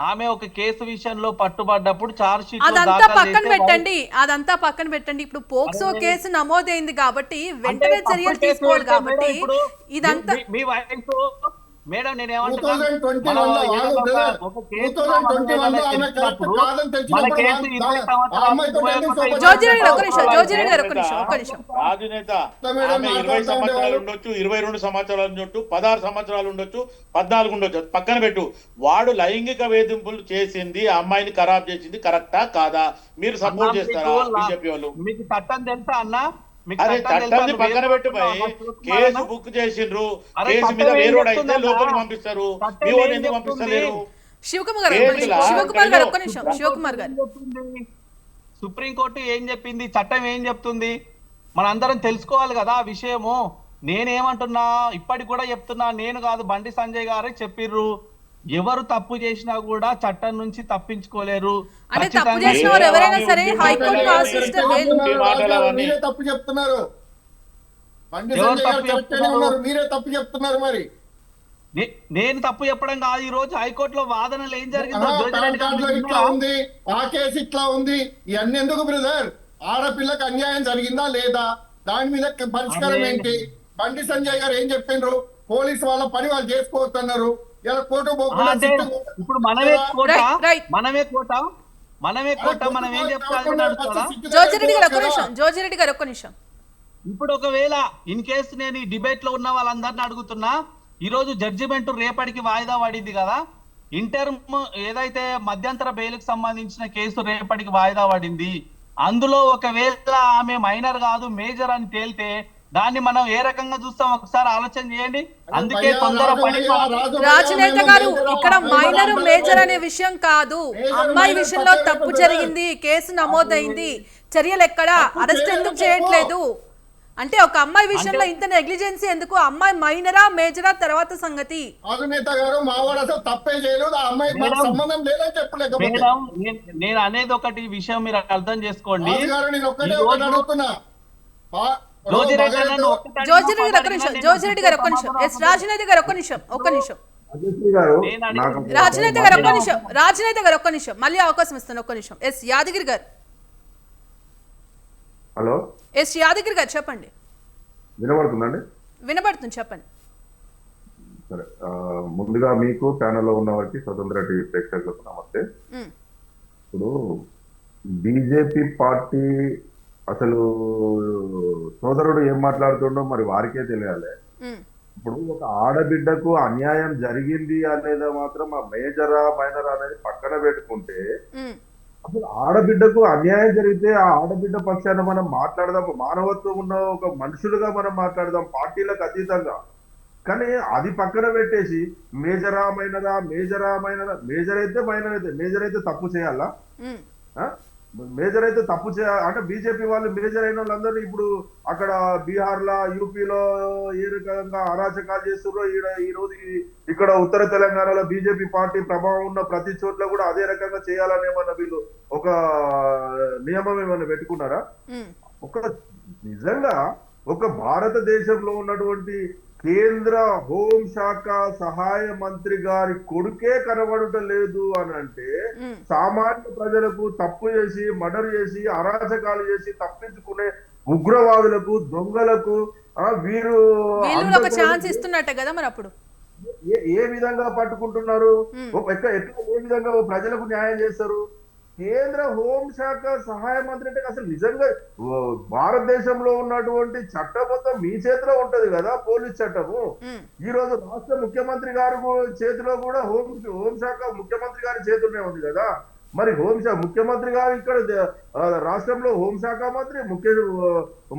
ఆమె ఒక కేసు విషయంలో పట్టుబడ్డప్పుడు చార్జ్ షీట్ అదంతా పక్కన పెట్టండి, అదంతా పక్కన పెట్టండి. ఇప్పుడు పోక్సో కేసు నమోదైంది కాబట్టి వెంటనే చర్యలు తీసుకోవాలి కాబట్టి ఇదంతా మీ వైఫ్ మేడం నేను ఏమంటున్నా 2021 లో వాళ్ళు బ్రదర్, 2021 లో ఆమె కరెక్ట్ కాదని తెలిసినప్పుడు ఆ అమ్మాయితో జోజిరెడ్డి గారు ఒక్క నిమిషం, జోజిరెడ్డి గారు ఒక్క నిమిషం, ఒక్క నిమిషం. రాజనేత మేడం ఆమె 20 మాట్లాడుతూ సంవత్సరాలు ఉండేవాళ్ళు. ఉండొచ్చు, 22 సంవత్సరాలు ఉండొచ్చు, 16 సంవత్సరాలు ఉండొచ్చు, 14 ఉండొచ్చు, అది పక్కన పెట్టు. వాడు లైంగిక వేధింపులు చేసింది, ఆ అమ్మాయిని ఖరాబ్ చేసింది కరెక్టా కాదా? మీరు సపోర్ట్ చేస్తారా బీజేపీ వాళ్ళు? మీకు చట్టం తెలుసా అన్న? మీకు అదే చట్టం తెలుసా? చట్టాన్ని నువ్వు పక్కన ఏం పెట్టు చెప్తున్నావు? పోయి అసలు కేసు చెప్తున్నావా? బుక్ చేసిండ్రు, అరే కేసు మీద చట్టం ఏం వేరోడు అయితే చెప్తుందన్నా? లోపలికి పంపిస్తారు. చట్టం మీ ఏం వాళ్ళు ఎందుకు చెప్తుంది? పంపిస్తలేరు? శివకుమార్ గారు ఒక్క నిమిషం, శివకుమార్ గారు ఒక్క నిమిషం, శివకుమార్ గారు. సుప్రీంకోర్టు ఏం చెప్పింది, చట్టం ఏం చెప్తుంది, మనందరం తెలుసుకోవాలి కదా ఆ విషయము. నేనేమంటున్నా, ఇప్పటికి కూడా చెప్తున్నా, నేను కాదు బండి సంజయ్ గారే చెప్పిర్రు, ఎవరు తప్పు చేసినా కూడా చట్టం నుంచి తప్పించుకోలేరు. అంటే తప్పు చేసిన వారు ఎవరైనా సరే హైకోర్టు ఆశిస్తే మీరే తప్పు చెప్తున్నారు. బండి ఎవరు సంజయ్ గారు తప్పు కరెక్ట్ గానే చెప్తున్నారు? ఉన్నారు, మీరే తప్పు చెప్తున్నారు. మరి నేను తప్పు చెప్పడం కాదు, ఈ రోజు హైకోర్టులో వాదనలు ఏం జరిగిందో పాన్ కార్డులో ఇట్లా ఉంది, ఆ కేసు ఇట్లా ఉంది, ఇవన్నీ ఎందుకు బ్రదర్? ఆడపిల్లకి అన్యాయం జరిగిందా లేదా, దాని మీద పరిష్కారం ఏంటి? బండి సంజయ్ గారు ఏం చెప్పిండ్రు? పోలీసు వాళ్ళ పని వాళ్ళు చేసుకోవద్దన్నారు. ఇలా కోర్టు పోకుండా అంటే ఇప్పుడు మనమే కోట, రైట్. మనమే కోట, మనమే కోట, మనం ఏం చెప్తామని నడుస్తారా? జోజిరెడ్డి గారు ఒక్క నిమిషం, జోజిరెడ్డి గారు ఒక్క నిమిషం. ఇప్పుడు ఒకవేళ ఇన్ కేసు నేను ఈ డిబేట్ లో ఉన్న వాళ్ళందరిని అడుగుతున్నా, ఈ రోజు జడ్జిమెంట్ రేపటికి వాయిదా పడింది కదా, ఇంటర్మ్ ఏదైతే మధ్యంతర బెయిల్కి సంబంధించిన కేసు రేపటికి వాయిదా పడింది, అందులో ఒకవేళ ఆమె మైనర్ కాదు మేజర్ అని తేలితే దాన్ని మనం ఏ రకంగా చూస్తాం ఒకసారి ఆలోచన చేయండి. అందుకే తొందరపడి రాజనేత గారు ఇక్కడ మైనర్ మేజర్ అనే విషయం కాదు, అమ్మాయి విషయంలో తప్పు జరిగింది, కేసు నమోదైంది, చర్యలు ఎక్కడా, అరెస్ట్ ఎందుకు చేయట్లేదు అంటే ఒక అమ్మాయి విషయంలో ఇంత నెగ్లిజెన్సీ ఎందుకు? అమ్మాయి మైనరా మేజరా తర్వాత సంగతి. రాజనేత గారు మావాడు అసలు తప్పే చేయలేదు, ఆ అమ్మాయి సంబంధం లేదని చెప్పలేకపోతే మేడం నేను అనేది ఒకటి విషయం మీరు అర్థం చేసుకోండి. రాజు గారు నేను ఒక్కటే ఒకటి అడుగుతున్నా. జోజిరెడ్డి గారు జోజిరెడ్డి గారు ఒక్క నిమిషం, జోజిరెడ్డి గారు ఒక్క నిమిషం, ఎస్ రాజనేత గారు ఒక్క నిమిషం, ఒక్క నిమిషం, రాజనేత గారు ఒక్క నిమిషం, రాజనేత గారు ఒక్క నిమిషం, మళ్ళీ అవకాశం ఇస్తాను ఒక్క నిమిషం. ఎస్ యాదగిరి గారు. హలో, ఎస్ యాదగిరి గారు చెప్పండి. వినబడుతుందండి? వినబడుతుంది, చెప్పండి. సరే, ముందుగా మీకు ప్యానెల్లో ఉన్న వారికి స్వతంత్ర టీవీ ప్రేక్షకులకు నమస్తే. ఇప్పుడు బీజేపీ పార్టీ అసలు సోదరుడు ఏం మాట్లాడుతుండో మరి వారికే తెలియాలి. ఇప్పుడు ఒక ఆడబిడ్డకు అన్యాయం జరిగింది అనేది మాత్రం ఆ మేజరా మైనరా అనేది పక్కన పెట్టుకుంటే, అసలు ఆడబిడ్డకు అన్యాయం జరిగితే ఆ ఆడబిడ్డ పక్షాన మనం మాట్లాడదాం, మానవత్వం ఉన్న ఒక మనుషులుగా మనం మాట్లాడదాం, పార్టీలకు అతీతంగా. కానీ అది పక్కన పెట్టేసి మేజరా మైనరా, మేజరా మైనరా, మేజర్ అయితే మైనర్ అయితే, మేజర్ అయితే తప్పు చేయాలా? మేజర్ అయితే తప్పు చేయాలి అంటే బీజేపీ వాళ్ళు మేజర్ అయిన వాళ్ళందరూ ఇప్పుడు అక్కడ బీహార్ లా, యూపీలో ఏ రకంగా అరాచకాలు చేస్తున్నారో, ఈ రోజు ఇక్కడ ఉత్తర తెలంగాణలో బీజేపీ పార్టీ ప్రభావం ఉన్న ప్రతి చోట్ల కూడా అదే రకంగా చేయాలని ఏమన్నా వీళ్ళు ఒక నియమం ఏమన్నా పెట్టుకున్నారా? ఒక నిజంగా ఒక భారతదేశంలో ఉన్నటువంటి కేంద్ర హోంశాఖ సహాయ మంత్రి గారి కొడుకే కనబడటం లేదు అని అంటే, సామాన్య ప్రజలకు తప్పు చేసి మర్డర్ చేసి అరాచకాలు చేసి తప్పించుకునే ఉగ్రవాదులకు, దొంగలకు వీరు ఒక ఛాన్స్ ఇస్తున్నట్టే కదా మరి అప్పుడు ఏ విధంగా పట్టుకుంటున్నారు? ఎట్లా ఏ విధంగా ప్రజలకు న్యాయం చేస్తారు? కేంద్ర హోంశాఖ సహాయ మంత్రి అంటే అసలు నిజంగా భారతదేశంలో ఉన్నటువంటి చట్టం మొత్తం మీ చేతిలో ఉంటది కదా, పోలీస్ చట్టము. ఈ రోజు రాష్ట్ర ముఖ్యమంత్రి గారు చేతిలో కూడా హోంశాఖ ముఖ్యమంత్రి గారి చేతుల్లోనే ఉంది కదా. మరి ముఖ్యమంత్రి గారు ఇక్కడ రాష్ట్రంలో హోంశాఖ మంత్రి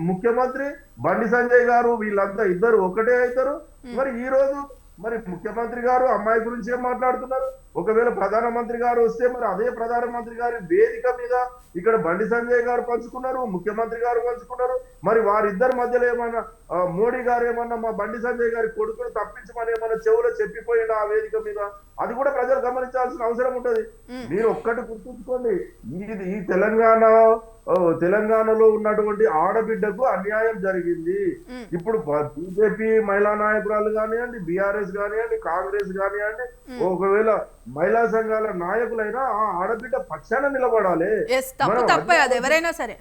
ముఖ్యమంత్రి బండి సంజయ్ గారు వీళ్ళంతా ఇద్దరు ఒకటే అవుతారు. మరి ఈ రోజు మరి ముఖ్యమంత్రి గారు అమ్మాయి గురించి ఏం మాట్లాడుతున్నారు? ఒకవేళ ప్రధానమంత్రి గారు వస్తే మరి అదే ప్రధానమంత్రి గారి వేదిక మీద ఇక్కడ బండి సంజయ్ గారు పంచుకున్నారు, ముఖ్యమంత్రి గారు పంచుకున్నారు. మరి వారిద్దరి మధ్యలో ఏమన్నా మోడీ గారు ఏమన్నా మా బండి సంజయ్ గారి కొడుకును తప్పించమని ఏమన్నా చెవులో చెప్పిపోయింది ఆ వేదిక మీద? అది కూడా ప్రజలు గమనించాల్సిన అవసరం ఉంటది. మీరు ఒక్కటి గుర్తుంచుకోండి, ఈ తెలంగాణలో ఉన్నటువంటి ఆడబిడ్డకు అన్యాయం జరిగింది. ఇప్పుడు బీజేపీ మహిళా నాయకురాలు కానివ్వండి, బీఆర్ఎస్ కానివ్వండి, కాంగ్రెస్ కానివ్వండి, ఒకవేళ మహిళా సంఘాల నాయకులైనా ఆ ఆడబిడ్డ పక్షాన నిలబడాలి. ఎవరైనా సరే.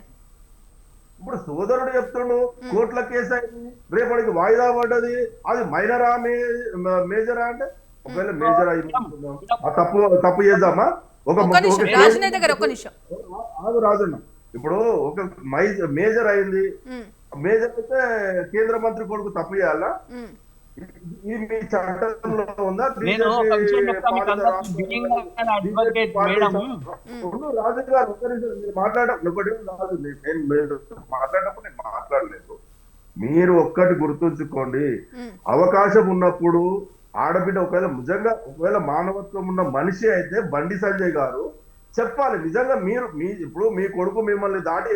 ఇప్పుడు సోదరుడు చెప్తుండు కోర్టుల కేసు అయింది, రేపటికి వాయిదా పడ్డది, అది మైనరా మేజరా అంటే ఒకవేళ మేజర్ అయింది తప్పు చేద్దామా? రాజన్న ఇప్పుడు ఒక మేజర్ అయింది, మేజర్ అయితే కేంద్ర మంత్రి కొడుకు తప్పు చేయాలా? ఇది మీ చట్టంలో ఉందా? రాజు గారు మాట్లాడేటప్పుడు నేను మాట్లాడలేదు. మీరు ఒక్కటి గుర్తుంచుకోండి, అవకాశం ఉన్నప్పుడు ఆడబిడ్డ ఒకవేళ మానవత్వం ఉన్న మనిషి అయితే బండి సంజయ్ గారు చెప్పాలి. నిజంగా ఇప్పుడు మీ కొడుకు మిమ్మల్ని దాటి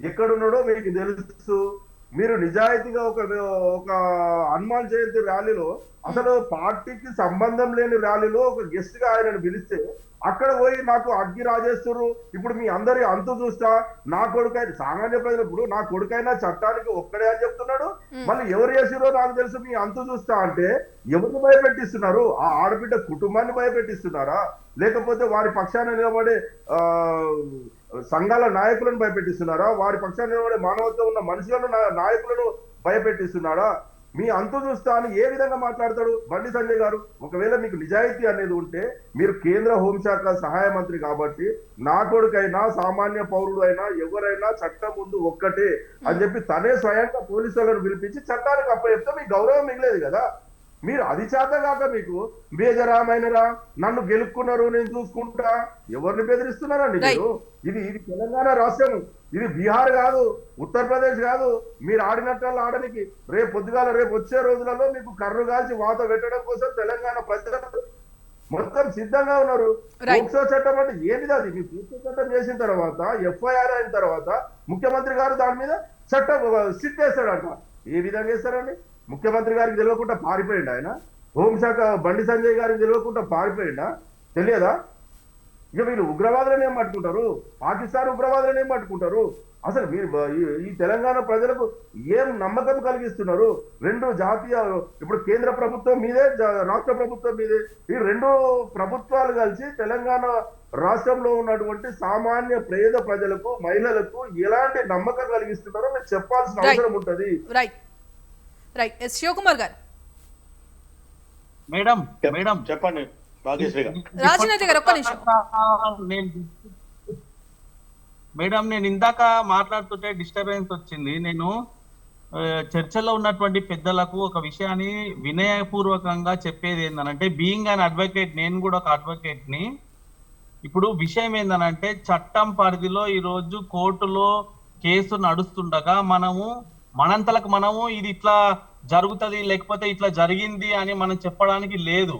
ఎక్కడున్నాడో మీకు తెలుసు. మీరు నిజాయితీగా ఒక హనుమాన్ జయంతి ర్యాలీలో, అసలు పార్టీకి సంబంధం లేని ర్యాలీలో ఒక గెస్ట్ గా ఆయనను పిలిస్తే అక్కడ పోయి నాకు అగ్గి రాజేస్తారు, ఇప్పుడు మీ అందరి అంతు చూస్తా, నా కొడుకైనా సామాన్య ప్రజలు ఇప్పుడు నా కొడుకైనా చట్టానికి ఒక్కడే అని చెప్తున్నాడు. మళ్ళీ ఎవరు చేసిరో నాకు తెలుసు మీ అంతు చూస్తా అంటే ఎవరిని భయపెట్టిస్తున్నారు? ఆ ఆడబిడ్డ కుటుంబాన్ని భయపెట్టిస్తున్నారా, లేకపోతే వారి పక్షాన నిలబడే సంఘాల నాయకులను భయపెట్టిస్తున్నారా, వారి పక్షాన నిలబడే మానవత్వం ఉన్న మనుషులను నాయకులను భయపెట్టిస్తున్నారా? మీ అంతు చూస్తా అని ఏ విధంగా మాట్లాడతాడు బండి సంజయ్ గారు? ఒకవేళ మీకు నిజాయితీ అనేది ఉంటే మీరు కేంద్ర హోంశాఖ సహాయ మంత్రి కాబట్టి నా కొడుకైనా సామాన్య పౌరుడు అయినా ఎవరైనా చట్టం ముందు ఒక్కటే అని చెప్పి తనే స్వయంగా పోలీసులను పిలిపించి చట్టానికి అప్పచెప్తే మీకు గౌరవం మిగిలేదు కదా. మీరు అది చేతగాక మీకు బేజరామైనరా, నన్ను గెలుక్కున్నారు, నేను చూసుకుంటా, ఎవరిని బెదిరిస్తున్నారండి మీరు? ఇది తెలంగాణ రాష్ట్రం, ఇది బీహార్ కాదు, ఉత్తరప్రదేశ్ కాదు. మీరు ఆడినట్టు ఆడనికి రేపు వచ్చే రోజులలో మీకు కర్రు కాల్చి వాత పెట్టడం కోసం తెలంగాణ ప్రజలు మొత్తం సిద్ధంగా ఉన్నారు. పోక్సో చట్టం అంటే ఏంటిది? అది మీ పోక్సో చట్టం చేసిన తర్వాత ఎఫ్ఐఆర్ అయిన తర్వాత ముఖ్యమంత్రి గారు దాని మీద చట్టం సిట్ వేస్తాడంట. ఏ విధంగా వేస్తారండి? ముఖ్యమంత్రి గారికి తెలియకుండా పారిపోయిండు ఆయన, హోంశాఖ బండి సంజయ్ గారికి తెలియకుండా పారిపోయిండా? తెలియదా? ఇక వీళ్ళు ఉగ్రవాదులను ఏం పట్టుకుంటారు, పాకిస్తాన్ ఉగ్రవాదులను ఏం పట్టుకుంటారు? అసలు మీరు ఈ తెలంగాణ ప్రజలకు ఏం నమ్మకం కలిగిస్తున్నారు? రెండు జాతీయ, ఇప్పుడు కేంద్ర ప్రభుత్వం మీదే, రాష్ట్ర ప్రభుత్వం మీదే, ఈ రెండు ప్రభుత్వాలు కలిసి తెలంగాణ రాష్ట్రంలో ఉన్నటువంటి సామాన్య పేద ప్రజలకు, మహిళలకు ఎలాంటి నమ్మకం కలిగిస్తున్నారో మీరు చెప్పాల్సిన అవసరం ఉంటది. శివకుమార్ గారు, మేడం చెప్పండి. రాజనీతి గారు ఒక్క నిమిషం. మేడం, నేను ఇందాక మాట్లాడుతుంటే డిస్టర్బెన్స్ వచ్చింది. నేను చర్చలో ఉన్నటువంటి పెద్దలకు ఒక విషయాన్ని వినయపూర్వకంగా చెప్పేది ఏంటంటే, బీయింగ్ అన్ అడ్వకేట్, నేను కూడా ఒక అడ్వకేట్ ని. ఇప్పుడు విషయం ఏంటంటే, చట్టం పరిధిలో ఈరోజు కోర్టులో కేసు నడుస్తుండగా మనము ఇది ఇట్లా జరుగుతుంది లేకపోతే ఇట్లా జరిగింది అని మనం చెప్పడానికి లేదు.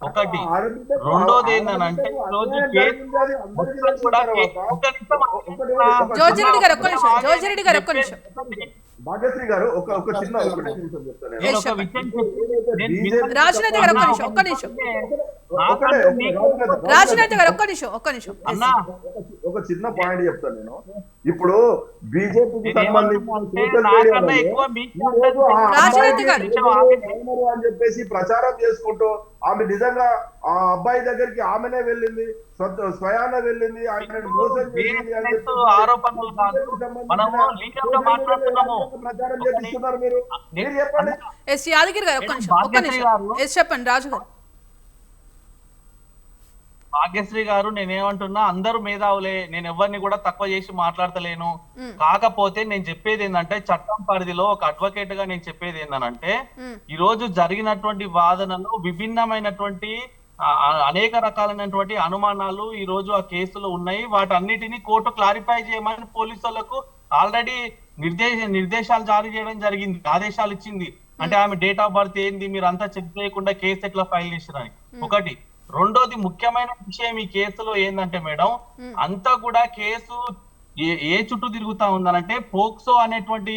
ఒకటి. రెండోది ఏంటంటే, భాగ్యశ్రీ గారు ఒక చిన్న ఒక చిన్న పాయింట్ చెప్తాను నేను. ఇప్పుడు బీజేపీకి సంబంధించి అని చెప్పేసి ప్రచారం చేసుకుంటూ ఆమె నిజంగా ఆ అబ్బాయి దగ్గరికి ఆమెనే వెళ్ళింది, స్వయాన వెళ్ళింది, ఆయన మోసం చేసింది అని ప్రచారం చేపిస్తున్నారు. మీరు చెప్పండి. యాదగిరి గారు చెప్పండి రాజు గారు. భాగ్యశ్రీ గారు నేనేమంటున్నా, అందరూ మేధావులే, నేను ఎవరిని కూడా తక్కువ చేసి మాట్లాడతలేను. కాకపోతే నేను చెప్పేది ఏంటంటే, చట్టం పరిధిలో ఒక అడ్వకేట్ గా నేను చెప్పేది ఏంటంటే, ఈ రోజు జరిగినటువంటి వాదనలు విభిన్నమైనటువంటి అనేక రకాలైనటువంటి అనుమానాలు ఈ రోజు ఆ కేసులో ఉన్నాయి. వాటన్నిటిని కోర్టు క్లారిఫై చేయమని పోలీసులకు ఆల్రెడీ నిర్దేశాలు జారీ చేయడం జరిగింది, ఆదేశాలు ఇచ్చింది. అంటే ఆమె డేట్ ఆఫ్ బర్త్ ఏంది, మీరు అంతా చెక్ చేయకుండా కేసు ఎట్లా ఫైల్ చేసిరని ఒకటి. రెండోది ముఖ్యమైన విషయం ఈ కేసులో ఏంటంటే మేడం, అంతా కూడా కేసు ఏ చుట్టూ తిరుగుతా ఉందనంటే పోక్సో అనేటువంటి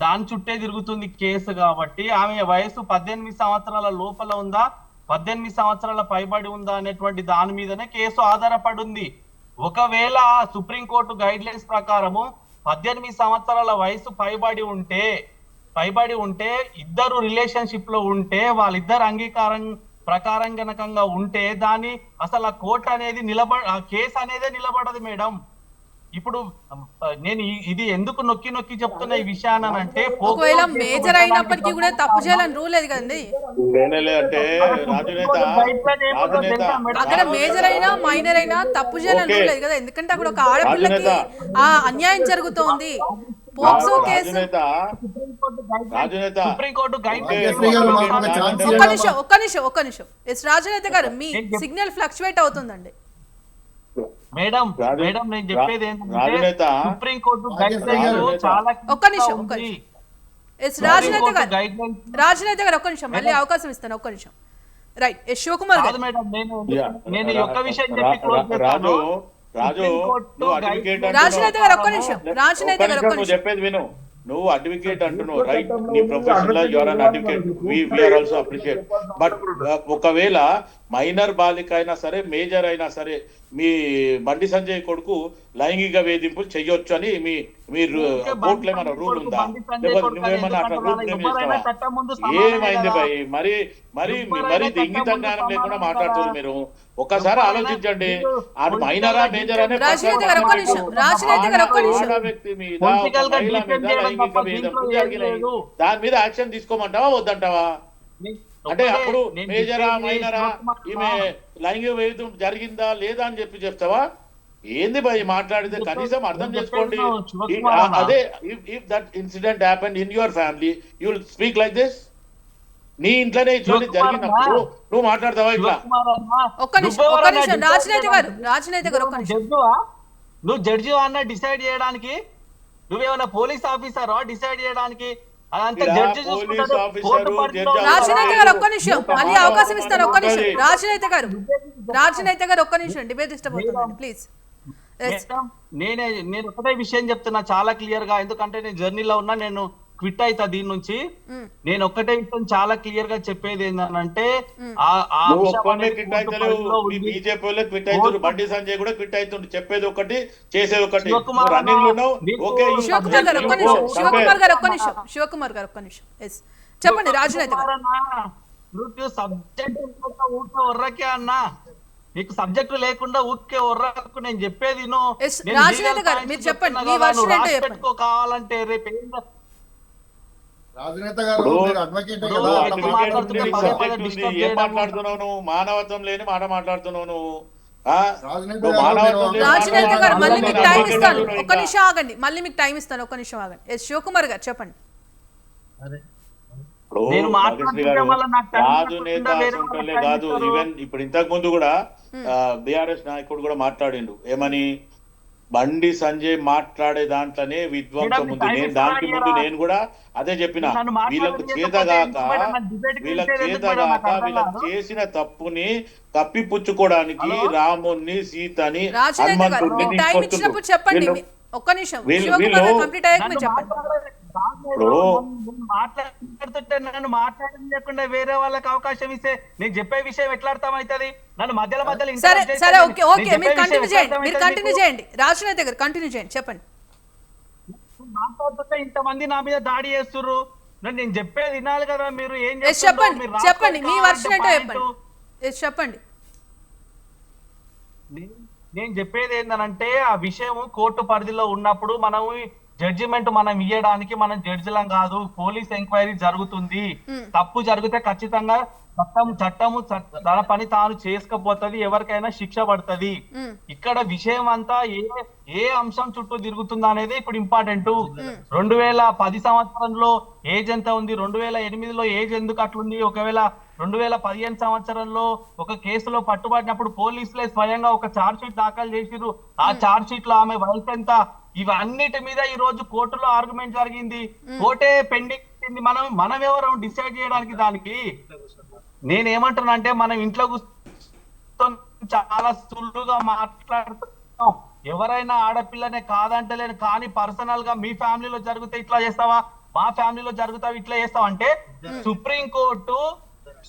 దాని చుట్టే తిరుగుతుంది కేసు. కాబట్టి ఆమె వయసు 18 సంవత్సరాల లోపల ఉందా, 18 సంవత్సరాల పైబడి ఉందా అనేటువంటి దాని మీదనే కేసు ఆధారపడి ఉంది. ఒకవేళ సుప్రీంకోర్టు గైడ్ లైన్స్ ప్రకారము 18 సంవత్సరాల వయసు పైబడి ఉంటే ఇద్దరు రిలేషన్షిప్ లో ఉంటే వాళ్ళిద్దరు అంగీకారం ప్రకారం గనకంగా ఉంటే దాన్ని అసలు ఆ కోర్టు అనేది ఆ కేసు అనేదే నిలబడదు మేడం. ఇప్పుడు నేను ఇది ఎందుకు నొక్కి చెప్తున్నా ఈ విషయాన్ని అంటే, ఒకవేళ మేజర్ అయినప్పటికీ కూడా తప్పు చేయాలని రూల్ లేదు కదండి. అక్కడ మేజర్ అయినా మైనర్ అయినా తప్పు చేయాలని రూల్ లేదు కదా, ఎందుకంటే అక్కడ ఒక ఆడపిల్లకి ఆ అన్యాయం జరుగుతోంది. పోక్సో కేసు ఒక్క నిమిషం ఎస్ రాజనేత గారు, మీ సిగ్నల్ ఫ్లక్చువేట్ అవుతుందండి. మేడం నేను చెప్పేది ఏంటంటే, సుప్రీంకోర్టు గైడ్ లైన్స్ చాలా ఒక్క నిమిషం ఎస్ రాజనేత గారు ఒక్క నిమిషం మళ్ళీ అవకాశం ఇస్తాను, ఒక్క నిమిషం. రైట్ ఎస్ శివకుమార్ గారు. మేడం నేను ఒక్క విషయం చెప్పి క్లోజ్ చేస్తాను. రాజనేత గారు ఒక్క నిమిషం, రాజనేత గారు ఒక్క నిమిషం. చెప్పేది విను. నువ్వు అడ్వకేట్ అంటున్నావు, రైట్, నీ ప్రొఫెషన్ లో your an advocate, we are also appreciate. But ఒకవేళ మైనర్ బాలిక అయినా సరే మేజర్ అయినా సరే మీ బండి సంజయ్ కొడుకు లైంగిక వేధింపులు చెయ్యొచ్చు అని మీరు కోర్టులో ఏమైనా రూల్ ఉందా? నువ్వేమన్నా అట్లా రూల్ ఫ్రేమ్ చేస్తావా? ఏమైంది భయ్, మరి మరి మరి ఇంగిత జ్ఞానం లేకుండా మాట్లాడుతున్నారు మీరు. ఒక్కసారి ఆలోచించండి, అది మైనరా మేజర్ అనే వ్యక్తి మీద లైంగిక వేధింపులు జరిగినాయి, దాని మీద యాక్షన్ తీసుకోమంటావా వద్దంటావా? అంటే అప్పుడు మేజరా మైనరా, ఈమె లైంగిక వేధింపు జరిగిందా లేదా అని చెప్తావా? ఏంది భయ్ మాట్లాడితే కనీసం అర్థం చేసుకోండి. అదే if that incident happened in your family you will speak like this. నీ ఇంట్లోనే ఇటువంటి జరిగినప్పుడు నువ్వు మాట్లాడతావా ఇట్లా? నువ్వు జడ్జి అన్న డిసైడ్ చేయడానికి, నువ్వేమన్నా పోలీస్ ఆఫీసరా డిసైడ్ చేయడానికి? రాజనేత గారు ఒక్క నిమిషం మళ్ళీ అవకాశం ఇస్తాను, ఒక్క నిమిషం. రాజనేత గారు ఒక్క నిమిషం, డిబేట్ డిస్టర్బ్ అవుతుంది ప్లీజ్. నేను ఒకటే విషయం చెప్తున్నా చాలా క్లియర్ గా, ఎందుకంటే నేను జర్నీలో ఉన్నా, నేను క్విట్ అవుతా దీని నుంచి. నేను ఒక్కటే విషయం చాలా క్లియర్ గా చెప్పేది ఏంటంటే, బీజేపీ వాళ్ళు క్విట్ అవుతారు, బండి సంజయ్ కూడా క్విట్ అవుతుండు. చెప్పేది ఒకటి చేసేది ఒకటి. రన్నింగ్ లో శివకుమార్ గారు ఒక్క నిమిషం చెప్పండి. రాజనేత గారు సబ్జెక్ట్ ఊరికే అన్నా, నీకు సబ్జెక్టు లేకుండా ఊరికే ఒర్రకు నేను చెప్పేది రాజనేత గారు మీరు చెప్పండి, మీ వర్షన్ ఏంటో చెప్పండి. కావాలంటే రేపు రాజనేత గారు ఏం మాట్లాడుతున్నావు నువ్వు? మానవత్వం లేని మాట మాట్లాడుతున్నావు నువ్వు. రాజనేత గారు మళ్ళీ మీకు టైం ఇస్తాను, ఒక్క నిమిషం ఆగండి, మళ్ళీ మీకు టైం ఇస్తాను, ఒక్క నిమిషం ఆగండి. శివకుమార్ గారు చెప్పండి. కాదు, ఈవెన్ ఇప్పుడు ఇంతకు ముందు కూడా బిఆర్ఎస్ నాయకుడు కూడా మాట్లాడిండు, ఏమని బండి సంజయ్ మాట్లాడే దాంట్లోనే విధ్వంసం ఉంది. నేను దానికి ముందు నేను కూడా అదే చెప్పిన, వీళ్ళకు చేతగాక వీళ్ళకి చేసిన తప్పుని కప్పిపుచ్చుకోవడానికి రాముణ్ణి సీతని హనుమంతుడిని మాట్లాడుతుంటే నన్ను మాట్లాడకుండా వేరే వాళ్ళకి అవకాశం ఇస్తే నేను చెప్పే విషయం ఎట్లా అర్థమవుతుంది? నన్ను మధ్యలో రాజనేత గారు కంటిన్యూ చేయండి, చెప్పండి. మాట్లాడుతుంటే ఇంతమంది నా మీద దాడి చేస్తుర్రు, నేను చెప్పేది వినాలి కదా మీరు. ఏం చెప్పండి మీ వర్షన్ ఏంటో చెప్పండి. నేను చెప్పేది ఏంటంటే, ఆ విషయం కోర్టు పరిధిలో ఉన్నప్పుడు మనం జడ్జిమెంట్ మనం ఇయ్యడానికి మనం జడ్జిలం కాదు, పోలీస్ ఎంక్వైరీ జరుగుతుంది. తప్పు జరిగితే ఖచ్చితంగా చట్టము తన పని తాను చేసుకపోతుంది, ఎవరికైనా శిక్ష పడుతుంది. ఇక్కడ విషయం అంతా ఏ అంశం చుట్టూ తిరుగుతుందా అనేది ఇప్పుడు ఇంపార్టెంట్. 2010 సంవత్సరంలో ఏజ్ ఎంత ఉంది, 2008లో ఏజ్ ఎందుకు అట్లుంది, ఒకవేళ 2015 సంవత్సరంలో ఒక కేసులో పట్టుబడినప్పుడు పోలీసులే స్వయంగా ఒక ఛార్జ్ షీట్ దాఖలు చేసిరు. ఆ ఛార్జ్ షీట్ లో ఆమె వయసు ఎంత, ఇవన్నిటి మీద ఈ రోజు కోర్టులో ఆర్గ్యుమెంట్ జరిగింది. కోర్టే పెండింగ్. మనం ఎవరు డిసైడ్ చేయడానికి? దానికి నేనేమంటున్నా, మనం ఇంట్లో చాలా సులువుగా మాట్లాడుతున్నాం. ఎవరైనా ఆడపిల్లనే కాదంటలేను, కానీ పర్సనల్ గా మీ ఫ్యామిలీలో జరిగితే ఇట్లా చేస్తావా, మా ఫ్యామిలీలో జరుగుతావు ఇట్లా చేస్తావా అంటే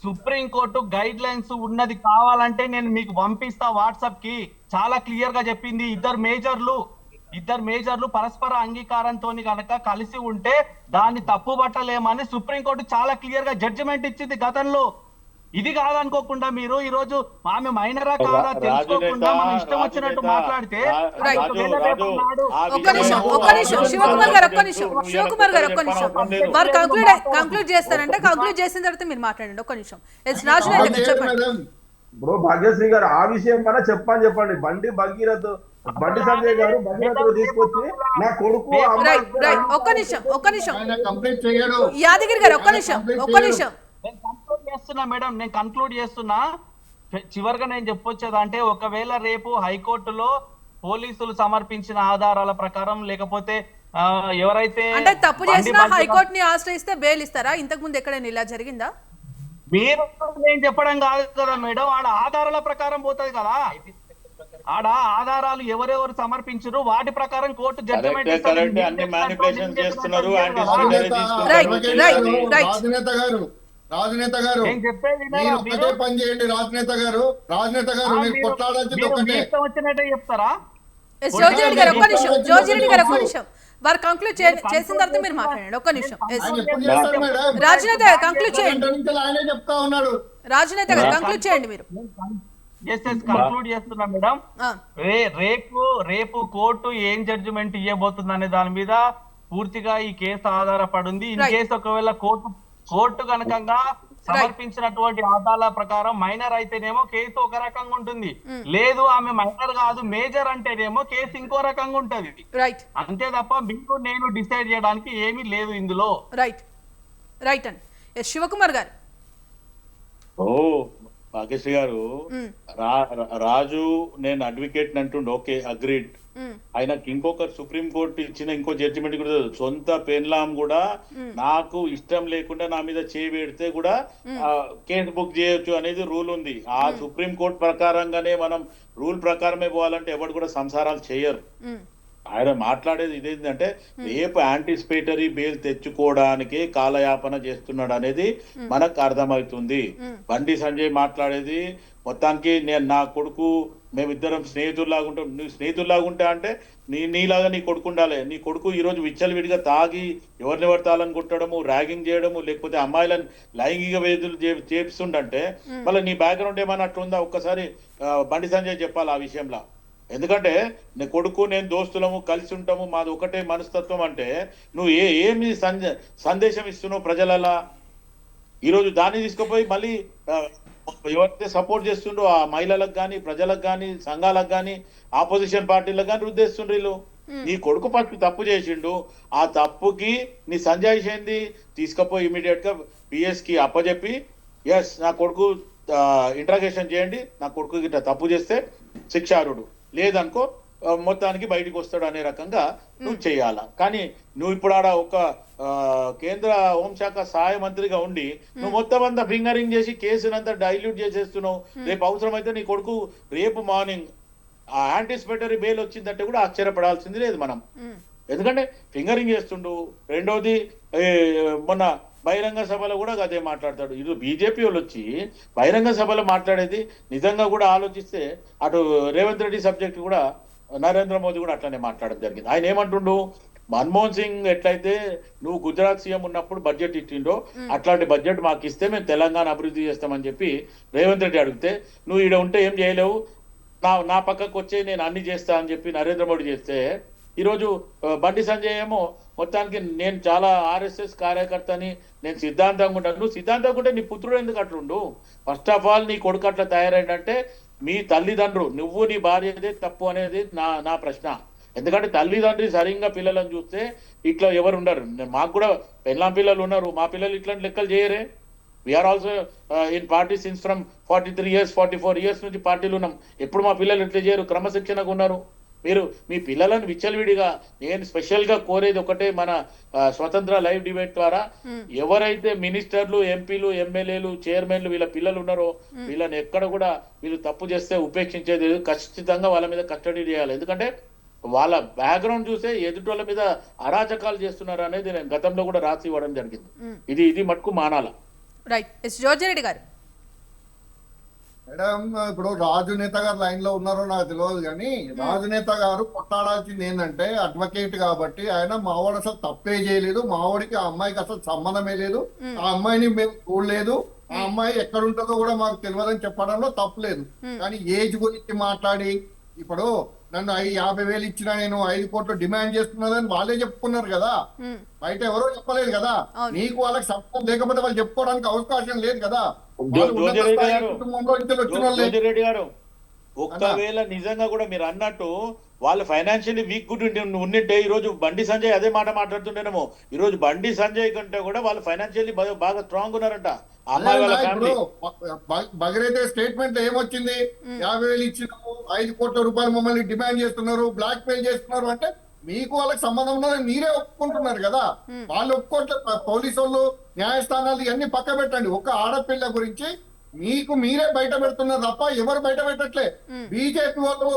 సుప్రీంకోర్టు గైడ్ లైన్స్ ఉన్నది కావాలంటే నేను మీకు పంపిస్తా వాట్సాప్ కి. చాలా క్లియర్ గా చెప్పింది. ఇద్దరు మేజర్లు పరస్పర అంగీకారంతో కనుక కలిసి ఉంటే దాన్ని తప్పు పట్టలేమని సుప్రీంకోర్టు చాలా క్లియర్ గా జడ్జిమెంట్ ఇచ్చింది గతంలో. ఇది కాదనుకోకుండా మీరు ఈ రోజు ఆమె మైనరా కాదా తెలుసుకోకుండా మనం ఇష్టం వచ్చినట్టు మాట్లాడితే శివకుమార్ గారు ఒక్క నిమిషం వారు కంక్లూడ్ చేస్తారంటే కంక్లూడ్ చేసిన తర్వాత మీరు మాట్లాడండి. ఒక్క నిమిషం చెప్పండి. బ్రో భాగ్యశ్రీ గారు ఆ విషయం కన్నా చెప్పండి. బండి సంజయ్ గారు భగీరథ తీసుకొచ్చి నా కొడుకు ఒక్క నిమిషం యాదగిరి గారు ఒక్క నిమిషం నేను కంక్లూడ్ చేస్తున్నా. చివరిగా నేను చెప్పొచ్చేది అంటే, ఒకవేళ రేపు హైకోర్టులో పోలీసులు సమర్పించిన ఆధారాల ప్రకారం లేకపోతే ఎవరైతే అంటే తప్పు చేసినా హైకోర్టుని ఆశ్రయిస్తే బెయిల్ ఇస్తారా? ఇంతకు ముందు ఎక్కడైనా ఇలా జరిగిందా? మీరు నేను చెప్పడం కాదు కదా మేడం, ఆడ ఆధారాల ప్రకారం పోతుంది కదా. ఆడ ఆధారాలు ఎవరెవరు సమర్పించారు వాటి ప్రకారం కోర్టు జడ్జిమెంట్ రాజనేత గారు మీరు ఒకటే పని చేయండి. రాజనేత గారు మీరు కొట్లాడాల్సింది ఒకటే. చెప్తారా? జోజిరెడ్డి గారు ఒక్క నిమిషం వారు కంక్లూడ్ చేసిన తర్వాత మీరు మాట్లాడండి. ఒక్క నిమిషం రాజనేత గారు కంక్లూడ్ చేయండి. ఆయనే చెప్తా ఉన్నాడు. రాజనేత గారు కంక్లూడ్ చేయండి. మీరు కంక్లూడ్ చేస్తున్నా మేడం. రేపు కోర్టు ఏం జడ్జిమెంట్ ఇవ్వబోతుంది అనే దాని మీద పూర్తిగా ఈ కేసు ఆధారపడింది. ఇన్ కేసు ఒకవేళ కోర్టు కనుక సమర్పించినటువంటి ఆధారాల ప్రకారం మైనర్ అయితేనేమో కేసు ఒక రకంగా ఉంటుంది, లేదు ఆమె మైనర్ కాదు మేజర్ అంటేనేమో కేసు ఇంకో రకంగా ఉంటది. అంతే తప్ప మీకు నేను డిసైడ్ చేయడానికి ఏమీ లేదు ఇందులో. రైట్ అండి. శివకుమార్ గారు. భాగ్యశ్రీ గారు, రాజు నేను అడ్వకేట్ అంటుండే, ఓకే అగ్రీడ్. ఆయనకి ఇంకొకరు సుప్రీం కోర్టు ఇచ్చిన ఇంకో జడ్జిమెంట్ కూడా సొంత పెన్లాం కూడా నాకు ఇష్టం లేకుండా నా మీద చేపెడితే కూడా కేసు బుక్ చేయొచ్చు అనేది రూల్ ఉంది. ఆ సుప్రీం కోర్టు ప్రకారంగానే మనం రూల్ ప్రకారమే పోవాలంటే ఎవరు కూడా సంసారాలు చేయరు. ఆయన మాట్లాడేది ఇదేంటంటే రేపు యాంటిసిపేటరీ బెయిల్ తెచ్చుకోవడానికి కాలయాపన చేస్తున్నాడు అనేది మనకు అర్థమవుతుంది. బండి సంజయ్ మాట్లాడేది మొత్తానికి నేను నా కొడుకు మేమిద్దరం స్నేహితుల్లాగా ఉంటాం. నువ్వు స్నేహితుల్లాగా ఉంటా అంటే నీలాగా నీ కొడుకు ఉండాలి. నీ కొడుకు ఈ రోజు విచ్చలవిడిగా తాగి ఎవరిని పడతాలని కొట్టడము, ర్యాగింగ్ చేయడము, లేకపోతే అమ్మాయిలను లైంగిక వేధులు చేపిస్తుండంటే మళ్ళీ నీ బ్యాక్గ్రౌండ్ ఏమైనా అట్లుందా? ఒక్కసారి బండి సంజయ్ చెప్పాలి ఆ విషయంలో. ఎందుకంటే నీ కొడుకు నేను దోస్తులము కలిసి ఉంటాము, మాది ఒకటే మనస్తత్వం అంటే నువ్వు ఏమి సందేశం ఇస్తున్నావు ప్రజలలా? ఈరోజు దాన్ని తీసుకుపోయి మళ్ళీ ఎవరైతే సపోర్ట్ చేస్తుండ్రో ఆ మహిళలకు కానీ ప్రజలకు కానీ సంఘాలకు కానీ ఆపోజిషన్ పార్టీలకు కానీ రుద్దేస్తుండ్రు వీళ్ళు. నీ కొడుకు ఫస్ట్ తప్పు చేసిండు, ఆ తప్పుకి నీ సంజాయిషి ఏంది? తీసుకుపోయి ఇమీడియట్ గా పిఎస్ కి అప్పచెప్పి ఎస్ నా కొడుకు ఇంట్రాగేషన్ చేయండి, నా కొడుకు గిట్ట తప్పు చేస్తే శిక్షార్హుడు, లేదనుకో మొత్తానికి బయటకు వస్తాడు అనే రకంగా నువ్వు చేయాలా. కానీ నువ్వు ఇప్పుడు ఆడ ఒక కేంద్ర హోంశాఖ సహాయ మంత్రిగా ఉండి నువ్వు మొత్తం అంతా ఫింగరింగ్ చేసి కేసునంతా డైల్యూట్ చేసేస్తున్నావు. రేపు అవసరమైతే నీ కొడుకు రేపు మార్నింగ్ ఆ యాంటిసిపేటరీ బెయిల్ వచ్చిందంటే కూడా ఆశ్చర్యపడాల్సింది లేదు మనం. ఎందుకంటే ఫింగరింగ్ చేస్తుండు. రెండోది మొన్న బహిరంగ సభలో కూడా అదే మాట్లాడతాడు. ఇది బీజేపీ వాళ్ళు వచ్చి బహిరంగ సభలో మాట్లాడేది నిజంగా కూడా ఆలోచిస్తే అటు రేవంత్ రెడ్డి సబ్జెక్ట్ కూడా నరేంద్ర మోదీ కూడా అట్లనే మాట్లాడడం జరిగింది. ఆయన ఏమంటుండు, మన్మోహన్ సింగ్ ఎట్లయితే నువ్వు గుజరాత్ సీఎం ఉన్నప్పుడు బడ్జెట్ ఇచ్చిండో అట్లాంటి బడ్జెట్ మాకు ఇస్తే మేము తెలంగాణ అభివృద్ధి చేస్తామని చెప్పి రేవంత్ రెడ్డి అడిగితే నువ్వు ఈడ ఉంటే ఏం చేయలేవు, నా పక్కకు వచ్చే నేను అన్ని చేస్తా అని చెప్పి నరేంద్ర మోడీ చేస్తే ఈరోజు బండి సంజయ్ ఏమో మొత్తానికి నేను చాలా ఆర్ఎస్ఎస్ కార్యకర్తని, నేను సిద్ధాంతంగా ఉంటాను. నువ్వు సిద్ధాంతంగా ఉంటే నీ పుత్రుడు ఎందుకు అట్లుండు? ఫస్ట్ ఆఫ్ ఆల్ నీ కొడుకు అట్లా తయారైందంటే మీ తల్లిదండ్రులు, నువ్వు నీ భార్యదే తప్పు అనేది నా ప్రశ్న. ఎందుకంటే తల్లిదండ్రి సరిగ్గా పిల్లలను చూస్తే ఇట్లా ఎవరు ఉండరు. మాకు కూడా పెళ్ళాం పిల్లలు ఉన్నారు, మా పిల్లలు ఇట్లాంటి లెక్కలు చేయరే. We are also in party since from 43 years 44 years నుంచి పార్టీలు ఉన్నాం. ఎప్పుడు మా పిల్లలు ఇట్లా చేయరు, క్రమశిక్షణగా ఉన్నారు. మీరు మీ పిల్లలను విచ్చలవిడిగా, నేను స్పెషల్ గా కోరేది ఒకటే, మన స్వతంత్ర లైవ్ డిబేట్ ద్వారా ఎవరైతే మినిస్టర్లు, ఎంపీలు, ఎమ్మెల్యేలు, చైర్మన్లు వీళ్ళ పిల్లలు ఉన్నారో వీళ్ళని ఎక్కడ కూడా వీళ్ళు తప్పు చేస్తే ఉపేక్షించేది లేదు. ఖచ్చితంగా వాళ్ళ మీద కస్టడీ చేయాలి. ఎందుకంటే వాళ్ళ బ్యాక్గ్రౌండ్ చూసే ఎదుటోళ్ళ మీద అరాచకాలు చేస్తున్నారు అనేది నేను గతంలో కూడా రాసి ఇవ్వడం జరిగింది. ఇది మటుకు మానాల. రైట్. ఎస్ జోర్జిరెడ్డి గారు. మేడం, ఇప్పుడు రాజు నేత గారు లైన్ లో ఉన్నారో నాకు తెలియదు, కానీ రాజు నేత గారు కొట్టాడాల్సింది ఏంటంటే అడ్వకేట్ కాబట్టి ఆయన మావాడు అసలు తప్పే చేయలేదు, మావాడికి ఆ అమ్మాయికి అసలు సంబంధమే లేదు, ఆ అమ్మాయిని మేము చూడలేదు, ఆ అమ్మాయి ఎక్కడ ఉంటుందో కూడా మాకు తెలియదని చెప్పడంలో తప్పులేదు. కానీ ఏజ్ గురించి మాట్లాడి ఇప్పుడు నన్ను 50,000 ఇచ్చినా నేను 5 కోట్లు డిమాండ్ చేస్తున్నదని వాళ్ళే చెప్పుకున్నారు కదా, బయట ఎవరో చెప్పలేదు కదా. నీకు వాళ్ళకి సంబంధం లేకపోతే వాళ్ళు చెప్పుకోవడానికి అవకాశం లేదు కదా. జోజిరెడ్డి గారు, ఒకవేళ నిజంగా కూడా మీరు అన్నట్టు వాళ్ళు ఫైనాన్షియల్లీ వీక్ కూడా ఉన్నట్టే ఈ రోజు బండి సంజయ్ అదే మాట మాట్లాడుతుండేనేమో. ఈ రోజు బండి సంజయ్ కంటే కూడా వాళ్ళు ఫైనాన్షియల్లీ బాగా స్ట్రాంగ్ ఉన్నారంట. భగీరథ స్టేట్మెంట్ ఏమొచ్చింది? 50,000 ఇచ్చినాము, 5 కోట్ల రూపాయలు మమ్మల్ని డిమాండ్ చేస్తున్నారు, బ్లాక్ మెయిల్ చేస్తున్నారు అంటే మీకు వాళ్ళకి సంబంధం ఉన్నదని మీరే ఒప్పుకుంటున్నారు కదా. వాళ్ళు ఒప్పుకోవట్లేదు. పోలీసు వాళ్ళు, న్యాయస్థానాలు ఇవన్నీ పక్క పెట్టండి. ఒక ఆడపిల్ల గురించి మీకు మీరే బయట పెడుతున్నారు తప్ప ఎవరు బయట పెట్టట్లే. బీజేపీ వాళ్ళు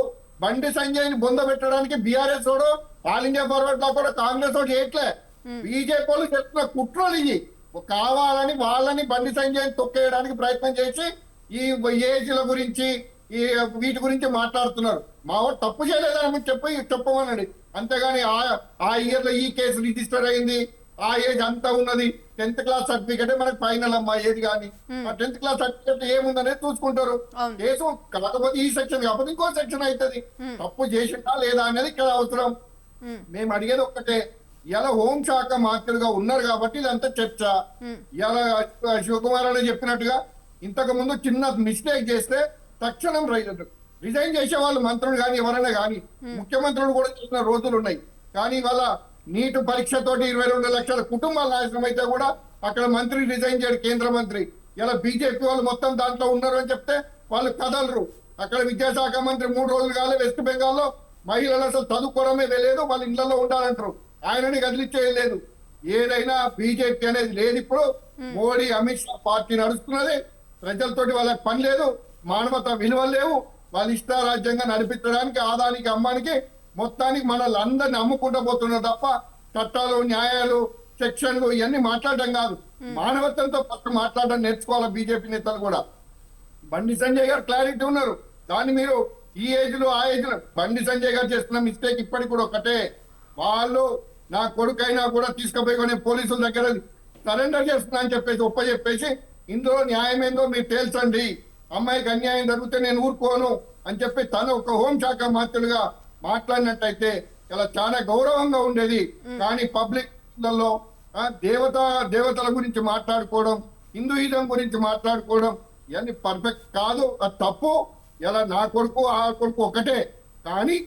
బండి సంజయ్ ని బొంద పెట్టడానికి బీఆర్ఎస్ వాడు, ఆల్ ఇండియా ఫార్వర్డ్ లో కూడా కాంగ్రెస్ వాడు చేయట్లే. బీజేపీ వాళ్ళు చెప్తున్న కుట్రలు ఇవి. కావాలని వాళ్ళని బండి సంజయ్ తొక్కేయడానికి ప్రయత్నం చేసి ఈ ఏజ్ల గురించి, ఈ వీటి గురించి మాట్లాడుతున్నారు. మా వాడు తప్పు చేయలేదని చెప్పమనండి. అంతేగాని ఆ ఇయర్ లో ఈ కేసు రిజిస్టర్ అయింది, ఆ ఏజ్ అంతా ఉన్నది, 10th క్లాస్ సర్టిఫికేట్ మనకు ఫైనల్ అమ్మా ఏది కానీ. ఆ 10th క్లాస్ సర్టిఫికేట్ ఏముందనేది చూసుకుంటారు. కేసు కాకపోతే ఈ సెక్షన్ కాకపోతే ఇంకో సెక్షన్ అవుతుంది. తప్పు చేసిందా లేదా అనేది ఇక్కడ అవసరం. మేము అడిగేది ఒక్కటే, ఇలా హోంశాఖ మంత్రులుగా ఉన్నారు కాబట్టి ఇదంతా చర్చ. ఇలా శివకుమార్ అని చెప్పినట్టుగా ఇంతకు ముందు చిన్న మిస్టేక్ చేస్తే తక్షణం రిజైన్ చేసే వాళ్ళు మంత్రులు కానీ ఎవరైనా కానీ, ముఖ్యమంత్రులు కూడా చేసిన రోజులు ఉన్నాయి. కానీ ఇవాళ నీటు పరీక్షతోటి 22 లక్షల కుటుంబాలు నాశనం అయితే కూడా అక్కడ మంత్రి రిజైన్ చేయడు, కేంద్ర మంత్రి. ఇలా బీజేపీ వాళ్ళు మొత్తం దాంట్లో ఉన్నారు అని చెప్తే వాళ్ళు కదలరు. అక్కడ విద్యాశాఖ మంత్రి 3 రోజులు కాలే వెస్ట్ బెంగాల్లో మహిళలు అసలు చదువుకోవడమే వెళ్ళలేదు, వాళ్ళు ఇళ్లలో ఉండాలంటారు. ఆయనని కదిలిచ్చేయలేదు. ఏదైనా బీజేపీ అనేది లేదు. ఇప్పుడు మోడీ, అమిత్ షా పార్టీ నడుస్తున్నది. ప్రజలతోటి వాళ్ళకి పని లేదు, మానవత విలువలు లేవు. వాళ్ళ ఇష్టారాజ్యంగా నడిపించడానికి, ఆదానికి, అమ్మానికి, మొత్తానికి మనల్ని అందరిని అమ్ముకుంటూ పోతున్నారు తప్ప చట్టాలు, న్యాయాలు, సెక్షన్లు ఇవన్నీ మాట్లాడడం కాదు. మానవత్వంతో ఫస్ట్ మాట్లాడడం నేర్చుకోవాలి బీజేపీ నేతలు కూడా. బండి సంజయ్ గారు క్లారిటీ ఉన్నారు. దాన్ని మీరు ఈ ఏజ్ లో ఆ ఏజ్ లో బండి సంజయ్ గారు చేస్తున్న మిస్టేక్ ఇప్పటికి కూడా ఒకటే, వాళ్ళు నా కొడుకైనా కూడా తీసుకుపోయి పోలీసుల దగ్గర సరెండర్ చేస్తున్నా అని చెప్పేసి చెప్పేసి ఇందులో న్యాయం ఏందో మీరు తేల్చండి, అమ్మాయికి అన్యాయం జరిగితే నేను ఊరుకోను అని చెప్పి తను ఒక హోంశాఖ మంత్రులుగా మాట్లాడినట్టయితే ఇలా చాలా గౌరవంగా ఉండేది. కానీ పబ్లిక్ లలో దేవతల గురించి మాట్లాడుకోవడం, హిందూయిజం గురించి మాట్లాడుకోవడం ఇవన్నీ పర్ఫెక్ట్ కాదు, అది తప్పు. ఇలా నా కొడుకు ఆ కొడుకు ఒకటే. కానీ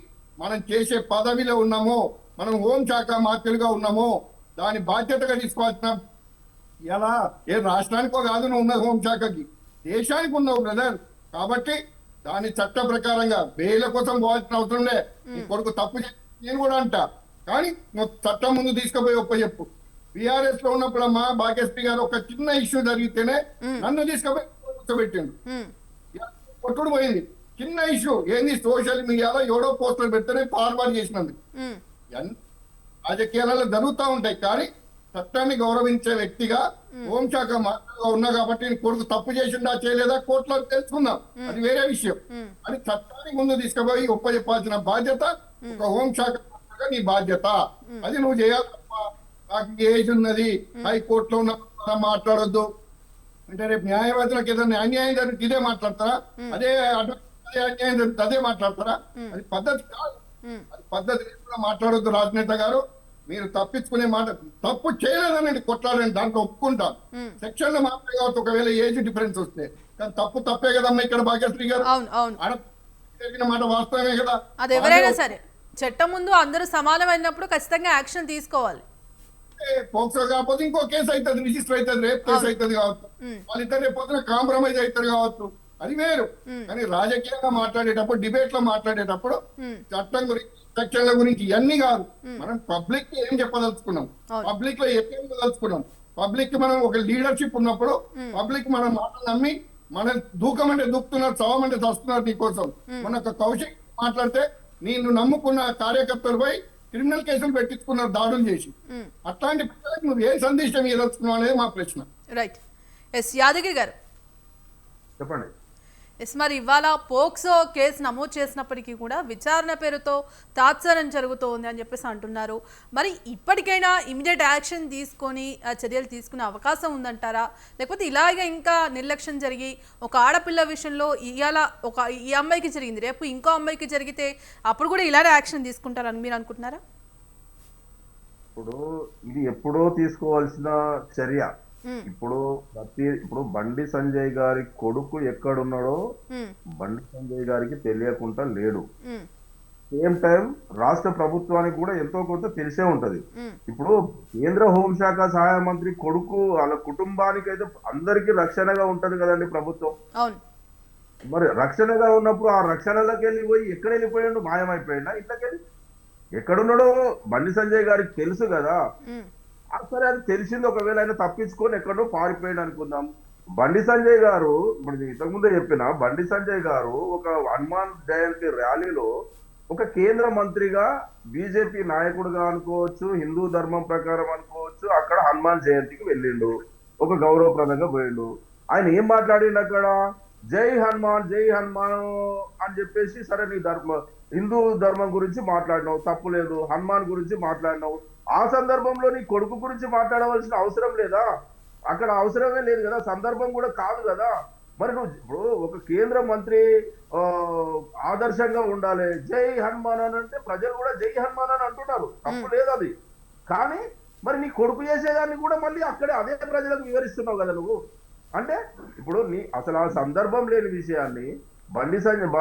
మనం చేసే పదవిలో ఉన్నామో, మనం హోంశాఖ మంత్రులుగా ఉన్నామో దాని బాధ్యతగా తీసుకోవాల్సిన, ఎలా ఏ రాష్ట్రానికో కాదు నువ్వు ఉన్న హోంశాఖకి, దేశానికి ఉన్నావు బ్రదర్. కాబట్టి దాని చట్ట ప్రకారంగా బెయిల కోసం పోవాల్సిన అవసరం లే. నీ కొడుకు తప్పు నేను కూడా అంటా, కానీ నువ్వు చట్టం ముందు తీసుకుపోయి చెప్పు. బీఆర్ఎస్ లో ఉన్నప్పుడమ్మా భాగ్యశ్రీ గారు ఒక చిన్న ఇష్యూ జరిగితేనే నన్ను తీసుకుపోయి కూర్చోబెట్టిండు, కొట్టుడు పోయింది. చిన్న ఇష్యూ ఏంది, సోషల్ మీడియాలో ఎవడో పోస్టులు పెడితేనే ఫార్వర్డ్ చేసినందుకు. రాజకీయాలలో జరుగుతూ ఉంటాయి, కానీ చట్టాన్ని గౌరవించే వ్యక్తిగా హోంశాఖ మంత్రిగా ఉన్నా కాబట్టి కొడుకు తప్పు చేసిందా చేయలేదా కోర్టులో తెలుసుకుందాం, అది వేరే విషయం. అని చట్టాన్ని ముందు తీసుకుపోయి చెప్పాల్సిన బాధ్యత ఒక హోంశాఖ మంత్రిగా నీ బాధ్యత. అది నువ్వు చేయాలి తప్ప నాకు ఏజ్ ఉన్నది హైకోర్టులో ఉన్న మాట్లాడొద్దు అంటే రేపు న్యాయవాదులకు ఏదైనా అన్యాయం జరిగితే ఇదే మాట్లాడతారా, అదే అన్యాయం జరిగితే అదే మాట్లాడతారా? అది పద్ధతి కాదు. అది పద్ధతి లేకుండా మాట్లాడొద్దు రాజనేత గారు. మీరు తప్పించుకునే మాట తప్పు చేయలేదని కొట్లాడండి, దాంట్లో ఒప్పుకుంటాం. సెక్షన్లు మాత్రమే కావచ్చు ఒకవేళ ఏజ్ డిఫరెన్స్ వస్తే, కానీ తప్పు తప్పే కదమ్మా. ఇక్కడ భాగ్యశ్రీ గారు అవును అవును ఆడ జరిగిన మాట వాస్తవమే కదా. అది ఎవరైనా సరే చట్టం ముందు అందరూ సమానమైనప్పుడు ఖచ్చితంగా యాక్షన్ తీసుకోవాలి. పోక్సో కాకపోతే ఇంకో కేసు అవుతుంది, రిజిస్టర్ అవుతుంది, రేప్ కేసు అవుతుంది కావచ్చు. వాళ్ళిద్దరు రేపు పొద్దున కాంప్రమైజ్ అవుతారు కావచ్చు, అది వేరు. కానీ రాజకీయంగా మాట్లాడేటప్పుడు, డిబేట్ లో మాట్లాడేటప్పుడు చట్టం గురించి, సెక్షన్ల గురించి ఇవన్నీ కాదు. మనం పబ్లిక్ కి ఏం చెప్పదలుచుకున్నాం, పబ్లిక్ లో ఏం చెప్పదలుచుకున్నాం, పబ్లిక్ కి మనం ఒక లీడర్షిప్ ఉన్నప్పుడు పబ్లిక్ మన మాటలు నమ్మి మనం దూకమంటే దూకుతున్నారు, చవమంటే చస్తున్నారు నీకోసం. మన ఒక కౌశిక్ మాట్లాడితే నేను నమ్ముకున్న కార్యకర్తలపై క్రిమినల్ కేసులు పెట్టించుకున్నారు దాడులు చేసి. అట్లాంటి ప్రజలకు నువ్వు ఏ సందేశం ఇవ్వదలుచుకున్నావు అనేది మా ప్రశ్న. రైట్. ఎస్ యాదగిరి గారు చెప్పండి. ఎస్, మరి ఇవాళ పోక్సో కేసు నమోదు చేసినప్పటికీ కూడా విచారణ పేరుతో తాత్సారం జరుగుతోంది అని చెప్పేసి అంటున్నారు. మరి ఇప్పటికైనా ఇమీడియట్ యాక్షన్ తీసుకొని చర్యలు తీసుకునే అవకాశం ఉందంటారా, లేకపోతే ఇలాగ ఇంకా నిర్లక్ష్యం జరిగి ఒక ఆడపిల్ల విషయంలో ఇవాళ ఈ అమ్మాయికి జరిగింది, రేపు ఇంకో అమ్మాయికి జరిగితే అప్పుడు కూడా ఇలానే యాక్షన్ తీసుకుంటారని మీరు అనుకుంటున్నారా? ఇప్పుడు ఇది ఎప్పుడో తీసుకోవాల్సిన చర్య. ఇప్పుడు బండి సంజయ్ గారి కొడుకు ఎక్కడున్నాడో బండి సంజయ్ గారికి తెలియకుండా లేడు. సేమ్ టైం రాష్ట్ర ప్రభుత్వానికి కూడా ఎంతో కొంత తెలిసే ఉంటది. ఇప్పుడు కేంద్ర హోంశాఖ సహాయ మంత్రి కొడుకు వాళ్ళ కుటుంబానికి అయితే అందరికీ రక్షణగా ఉంటది కదండి ప్రభుత్వం. మరి రక్షణగా ఉన్నప్పుడు ఆ రక్షణలోకి వెళ్ళిపోయి ఎక్కడ వెళ్ళిపోయాడు, మాయమైపోయాడా, ఇంట్లోకెళ్ళి ఎక్కడున్నాడో బండి సంజయ్ గారికి తెలుసు కదా. సరే, అది తెలిసింది, ఒకవేళ ఆయన తప్పించుకొని ఎక్కడో పారిపోయాడు అనుకుందాం. బండి సంజయ్ గారు ఇప్పుడు ఇంతకుముందే చెప్పిన బండి సంజయ్ గారు ఒక హనుమాన్ జయంతి ర్యాలీలో ఒక కేంద్ర మంత్రిగా, బీజేపీ నాయకుడుగా అనుకోవచ్చు, హిందూ ధర్మం ప్రకారం అనుకోవచ్చు, అక్కడ హనుమాన్ జయంతికి వెళ్ళిండు, ఒక గౌరవప్రదంగా పోయిండు. ఆయన ఏం మాట్లాడిండు అక్కడ, జై హనుమాన్ జై హనుమాన్ అని చెప్పేసి, సరే నీ హిందూ ధర్మం గురించి మాట్లాడినావు, తప్పు లేదు, హనుమాన్ గురించి మాట్లాడినావు, ఆ సందర్భంలో నీ కొడుకు గురించి మాట్లాడవలసిన అవసరం లేదా? అక్కడ అవసరమే లేదు కదా, సందర్భం కూడా కాదు కదా. మరి నువ్వు ఇప్పుడు ఒక కేంద్ర మంత్రి ఆదర్శంగా ఉండాలి, జై హనుమాన్ అని అంటే ప్రజలు కూడా జై హనుమాన్ అని అంటున్నారు, తప్పు లేదు అది. కానీ మరి నీ కొడుకు చేసేదాన్ని కూడా మళ్ళీ అక్కడే అదే ప్రజలకు వివరిస్తున్నావు కదా నువ్వు. అంటే ఇప్పుడు అసలు ఆ సందర్భం లేని విషయాన్ని బండి సంజయ్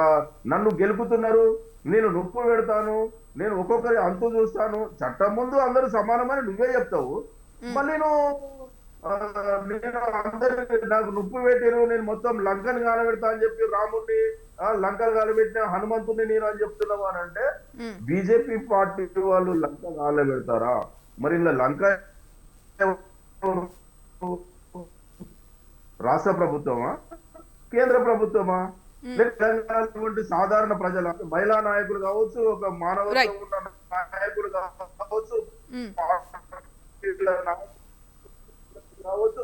నన్ను గెలుపుతున్నారు, నేను నొప్పు పెడతాను, నేను ఒక్కొక్కరి అంతు చూస్తాను, చట్టం ముందు అందరూ సమానమని నువ్వే చెప్తావు. మళ్ళీ నేను అందరికి నాకు నొప్పు పెట్టాను, నేను మొత్తం లంకను కాలబెడతా అని చెప్పి రాముడిని లంకలు కాలబెట్టిన హనుమంతుడిని నేను అని చెప్తున్నావు అని అంటే, బీజేపీ పార్టీ వాళ్ళు లంక కాలబెడతారా? మరి ఇలా లంక రాష్ట్ర ప్రభుత్వమా, కేంద్ర ప్రభుత్వమా, తెలంగాణ సాధారణ ప్రజల మహిళా నాయకులు కావచ్చు, ఒక మానవత్వం ఉన్న నాయకులు కావచ్చు, కావచ్చు,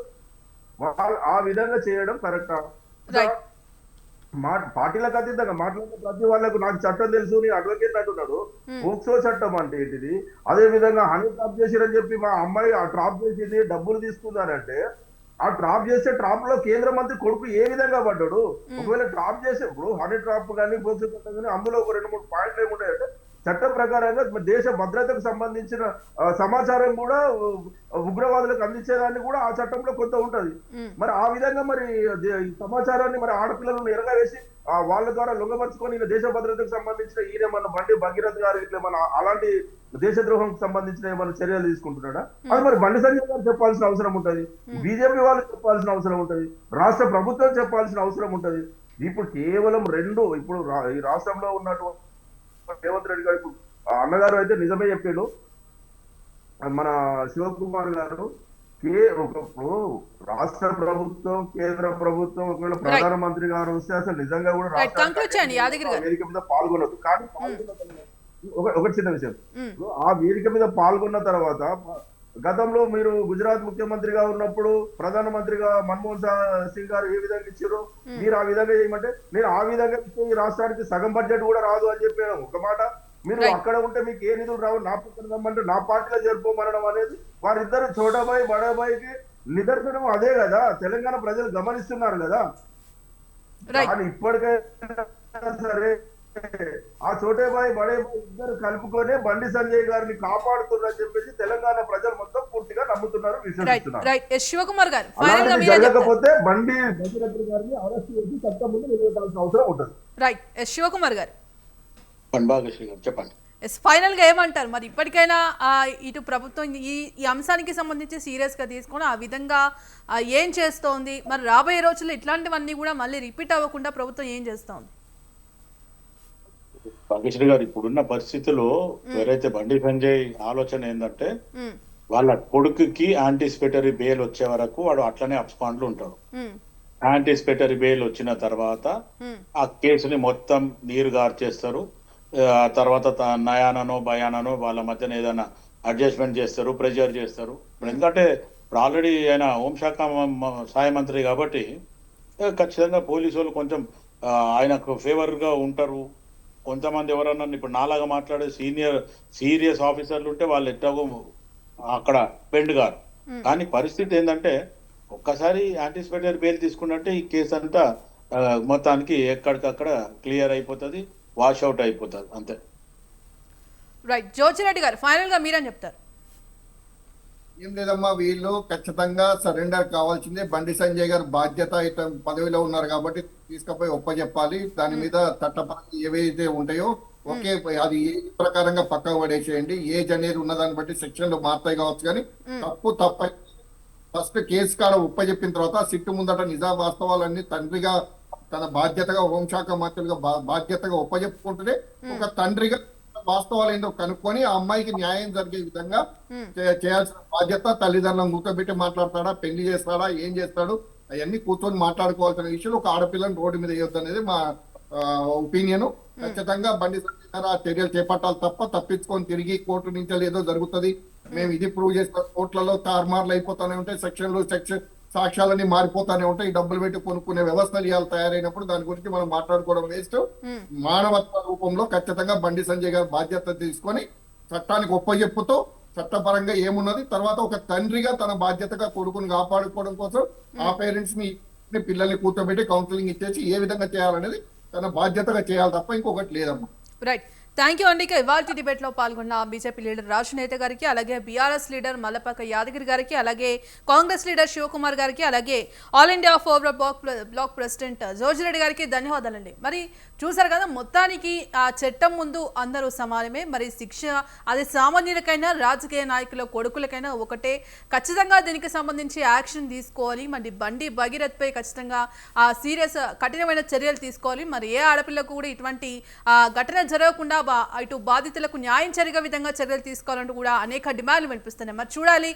ఆ విధంగా చేయడం కరెక్టా? పార్టీలకు అతీతంగా మాట్లాడిన ప్రతి వాళ్ళకు నాకు చట్టం తెలుసు, నేను అడ్వకేట్ అంటున్నాడు. పోక్సో చట్టం అంటే ఏంటిది? అదే విధంగా హనీ ట్రాప్ చేసిరని చెప్పి మా అమ్మాయి ఆ ట్రాప్ చేసింది, డబ్బులు తీసుకున్నారంటే ఆ ట్రాప్ చేసే ట్రాప్ లో కేంద్ర మంత్రి కొడుకు ఏ విధంగా పడ్డాడు? ఒకవేళ ట్రాప్ చేసే ఇప్పుడు హనీ ట్రాప్ కానీ పోక్సో చట్టం కానీ అందులో ఒక 2-3 పాయింట్లు ఏముంటాయంటే, చట్టం ప్రకారంగా దేశ భద్రతకు సంబంధించిన సమాచారం కూడా ఉగ్రవాదులకు అందించేదాన్ని కూడా ఆ చట్టంలో కొంత ఉంటది. మరి ఆ విధంగా మరి సమాచారాన్ని మరి ఆడపిల్లలను ఎరగవేసి వాళ్ళ ద్వారా లొంగపరుచుకొని దేశ భద్రతకు సంబంధించిన ఈయనేమన్నా బండి భగీరథ్ గారు ఇట్లా అలాంటి దేశద్రోహం సంబంధించిన ఏమైనా చర్యలు తీసుకుంటున్నాడా? అది మరి బండి సంజయ్ గారు చెప్పాల్సిన అవసరం ఉంటది, బీజేపీ వాళ్ళు చెప్పాల్సిన అవసరం ఉంటది, రాష్ట్ర ప్రభుత్వం చెప్పాల్సిన అవసరం ఉంటది. ఇప్పుడు కేవలం ఇప్పుడు ఈ రాష్ట్రంలో ఉన్నటువంటి రేవంత్ రెడ్డి గారు అన్నగారు అయితే నిజమే చెప్పాడు, మన శివకుమార్ గారు, రాష్ట్ర ప్రభుత్వం కేంద్ర ప్రభుత్వం ఒకవేళ ప్రధానమంత్రి గారు వస్తే అసలు నిజంగా కూడా వేదిక మీద పాల్గొనదు. కానీ ఒక చిన్న విషయం, ఆ వేదిక మీద పాల్గొన్న తర్వాత గతంలో మీరు గుజరాత్ ముఖ్యమంత్రిగా ఉన్నప్పుడు ప్రధానమంత్రిగా మన్మోహన్ సింగ్ గారు ఏ విధంగా ఇచ్చారు, మీరు ఆ విధంగా చేయమంటే నేను ఆ విధంగా ఇస్తే ఈ రాష్ట్రానికి సగం బడ్జెట్ కూడా రాదు అని చెప్పాను. ఒక మాట, మీరు అక్కడ ఉంటే మీకు ఏ నిధులు రావు, నా పక్కన రమ్మంటే నా పార్టీలో చేరుకోమనడం అనేది వారిద్దరు చోటాబాయి బడాబాయికి నిదర్శనం అదే కదా. తెలంగాణ ప్రజలు గమనిస్తున్నారు కదా. కానీ ఇప్పటికైనా సరే ఆ చోటే బాయ్ బడే బాయ్ ఇద్దరు కలుపుకొని బండి సంజయ్ గారిని కాపాడుతున్నారని చెప్పేసి తెలంగాణ ప్రజలు మొత్తం పూర్తిగా నమ్ముతున్నారు, రైట్ విశ్వసిస్తున్నారు. రైట్ ఎస్ శివకుమార్ గారు ఫైనల్ గా అలాంటిది మీరే చెప్తారు. జరగకపోతే బండి భగీరథుడు గారిని అరెస్ట్ చేసి చట్టం ముందు నిలబెట్టాల్సిన అవసరం ఉంటుంది. రైట్ ఎస్ శివకుమార్ గారు భాగ్యశ్రీ గారు చెప్పండి. ఎస్ ఫైనల్ గా ఏమంటారు మరి? ఇప్పటికైనా ఇటు ప్రభుత్వం ఈ అంశానికి సంబంధించి సీరియస్ గా తీసుకొని ఆ విధంగా ఏం చేస్తోంది, మరి రాబోయే రోజుల్లో ఇట్లాంటివన్నీ కూడా మళ్ళీ రిపీట్ అవ్వకుండా ప్రభుత్వం ఏం చేస్తోంది? భాగ్యశ్రీ గారు, ఇప్పుడున్న పరిస్థితిలో ఎవరైతే బండి సంజయ్ ఆలోచన ఏంటంటే వాళ్ళ కొడుకుకి యాంటిసిపేటరీ బెయిల్ వచ్చే వరకు వాడు అట్లనే అబ్స్కాండ్లో ఉంటాడు. యాంటిసిపేటరీ బెయిల్ వచ్చిన తర్వాత ఆ కేసుని మొత్తం నీరు గార్చేస్తారు. ఆ తర్వాత నయాననో భయాననో వాళ్ళ మధ్యన ఏదైనా అడ్జస్ట్మెంట్ చేస్తారు, ప్రెజర్ చేస్తారు. ఎందుకంటే ఇప్పుడు ఆల్రెడీ ఆయన హోంశాఖ సహాయ మంత్రి కాబట్టి ఖచ్చితంగా పోలీసు వాళ్ళు కొంచెం ఆయనకు ఫేవర్ గా ఉంటారు. కొంతమంది ఎవరన్నా ఇప్పుడు నాలాగా మాట్లాడే సీరియస్ ఆఫీసర్లు ఉంటే వాళ్ళు ఎట్టాగో అక్కడ బెండ్ గారు. కానీ పరిస్థితి ఏంటంటే ఒక్కసారి యాంటిసిపేటరీ బెయిల్ తీసుకున్నట్టే ఈ కేసు అంతా మొత్తానికి ఎక్కడికక్కడ క్లియర్ అయిపోతుంది, వాష్ అవుట్ అయిపోతుంది అంతే. రైట్ జోచిరెడ్డి గారు ఫైనల్ గా మీరేం చెప్తారు? ఏం లేదమ్మా, వీళ్ళు ఖచ్చితంగా సరెండర్ కావాల్సిందే. బండి సంజయ్ గారు బాధ్యత పదవిలో ఉన్నారు కాబట్టి తీసుకుపోయి ఒప్పజెప్పాలి. దాని మీద చట్టపరంగా ఏవైతే ఉంటాయో ఒకే అది ఏజ్ ప్రకారంగా పక్కకు పడేసేయండి. ఏజ్ అనేది ఉన్నదాన్ని బట్టి సెక్షన్లు మారుతాయి కావచ్చు, కానీ తప్పు ఫస్ట్ కేసు కాడ ఒప్పజెప్పిన తర్వాత సిట్టు ముందట నిజా వాస్తవాలన్నీ తండ్రిగా తన బాధ్యతగా హోంశాఖ మంత్రులుగా బాధ్యతగా ఒప్పజెప్పుకుంటూనే ఒక తండ్రిగా వాస్తవాలు ఏంటో కనుక్కొని ఆ అమ్మాయికి న్యాయం జరిగే విధంగా చేయాల్సిన బాధ్యత. తల్లిదండ్రులను కూర్చోబెట్టి మాట్లాడతాడా, పెళ్లి చేస్తాడా, ఏం చేస్తాడు, అవన్నీ కూర్చొని మాట్లాడుకోవాల్సిన విషయాలు. ఒక ఆడపిల్లని రోడ్డు మీద వేయొద్దు అనేది మా ఒపీనియన్. ఖచ్చితంగా బండి సంజయ్ ఆ చర్యలు చేపట్టాలి తప్ప తప్పించుకొని తిరిగి కోర్టు నుంచి ఏదో జరుగుతుంది, మేము ఇది ప్రూవ్ చేస్తాం, కోర్టులలో తారుమార్లు అయిపోతానే ఉంటాయి, సెక్షన్ సాక్ష్యాలన్నీ మారిపోతానే ఉంటాయి. ఈ డబ్బులు పెట్టి కొనుక్కునే వ్యవస్థలు ఇవాళ తయారైనప్పుడు దాని గురించి మనం మాట్లాడుకోవడం వేస్ట్. మానవత్వ రూపంలో ఖచ్చితంగా బండి సంజయ్ గారు బాధ్యత తీసుకొని చట్టానికి ఒప్పజెప్పుతూ చట్టపరంగా ఏమున్నది తర్వాత ఒక తండ్రిగా తన బాధ్యతగా కొడుకుని కాపాడుకోవడం కోసం ఆ పేరెంట్స్ ని పిల్లల్ని కూర్చోబెట్టి కౌన్సిలింగ్ ఇచ్చేసి ఏ విధంగా చేయాలనేది తన బాధ్యతగా చేయాలి తప్ప ఇంకొకటి లేదమ్మా. రైట్ థ్యాంక్ యూ అండి. ఇవాళ డిబేట్లో పాల్గొన్న బీజేపీ లీడర్ రాజు నేత గారికి, అలాగే బీఆర్ఎస్ లీడర్ మల్లపాక యాదగిరి గారికి, అలాగే కాంగ్రెస్ లీడర్ శివకుమార్ గారికి, అలాగే all India forward block president Joji Reddy గారికి ధన్యవాదాలండి. మరి చూసారు కదా, మొత్తానికి ఆ చట్టం ముందు అందరూ సమానమే. మరి శిక్ష అది సామాన్యులకైనా రాజకీయ నాయకుల కొడుకులకైనా ఒకటే. ఖచ్చితంగా దీనికి సంబంధించి యాక్షన్ తీసుకోవాలి. మరి బండి భగీరథ్పై ఖచ్చితంగా సీరియస్ కఠినమైన చర్యలు తీసుకోవాలి. మరి ఏ ఆడపిల్లకు కూడా ఇటువంటి ఘటన జరగకుండా ఇటు బాధితులకు న్యాయం జరిగే విధంగా చర్యలు తీసుకోవాలంటూ కూడా అనేక డిమాండ్లు వినిపిస్తున్నాయి. మరి చూడాలి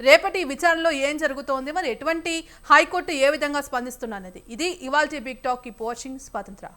రేపటి విచారణలో ఏం జరుగుతోంది, మరి ఎటువంటి హైకోర్టు ఏ విధంగా స్పందిస్తున్నది. ఇది ఇవాల్టి బిగ్ టాక్. కీప్ వాచింగ్ స్వాతంత్ర.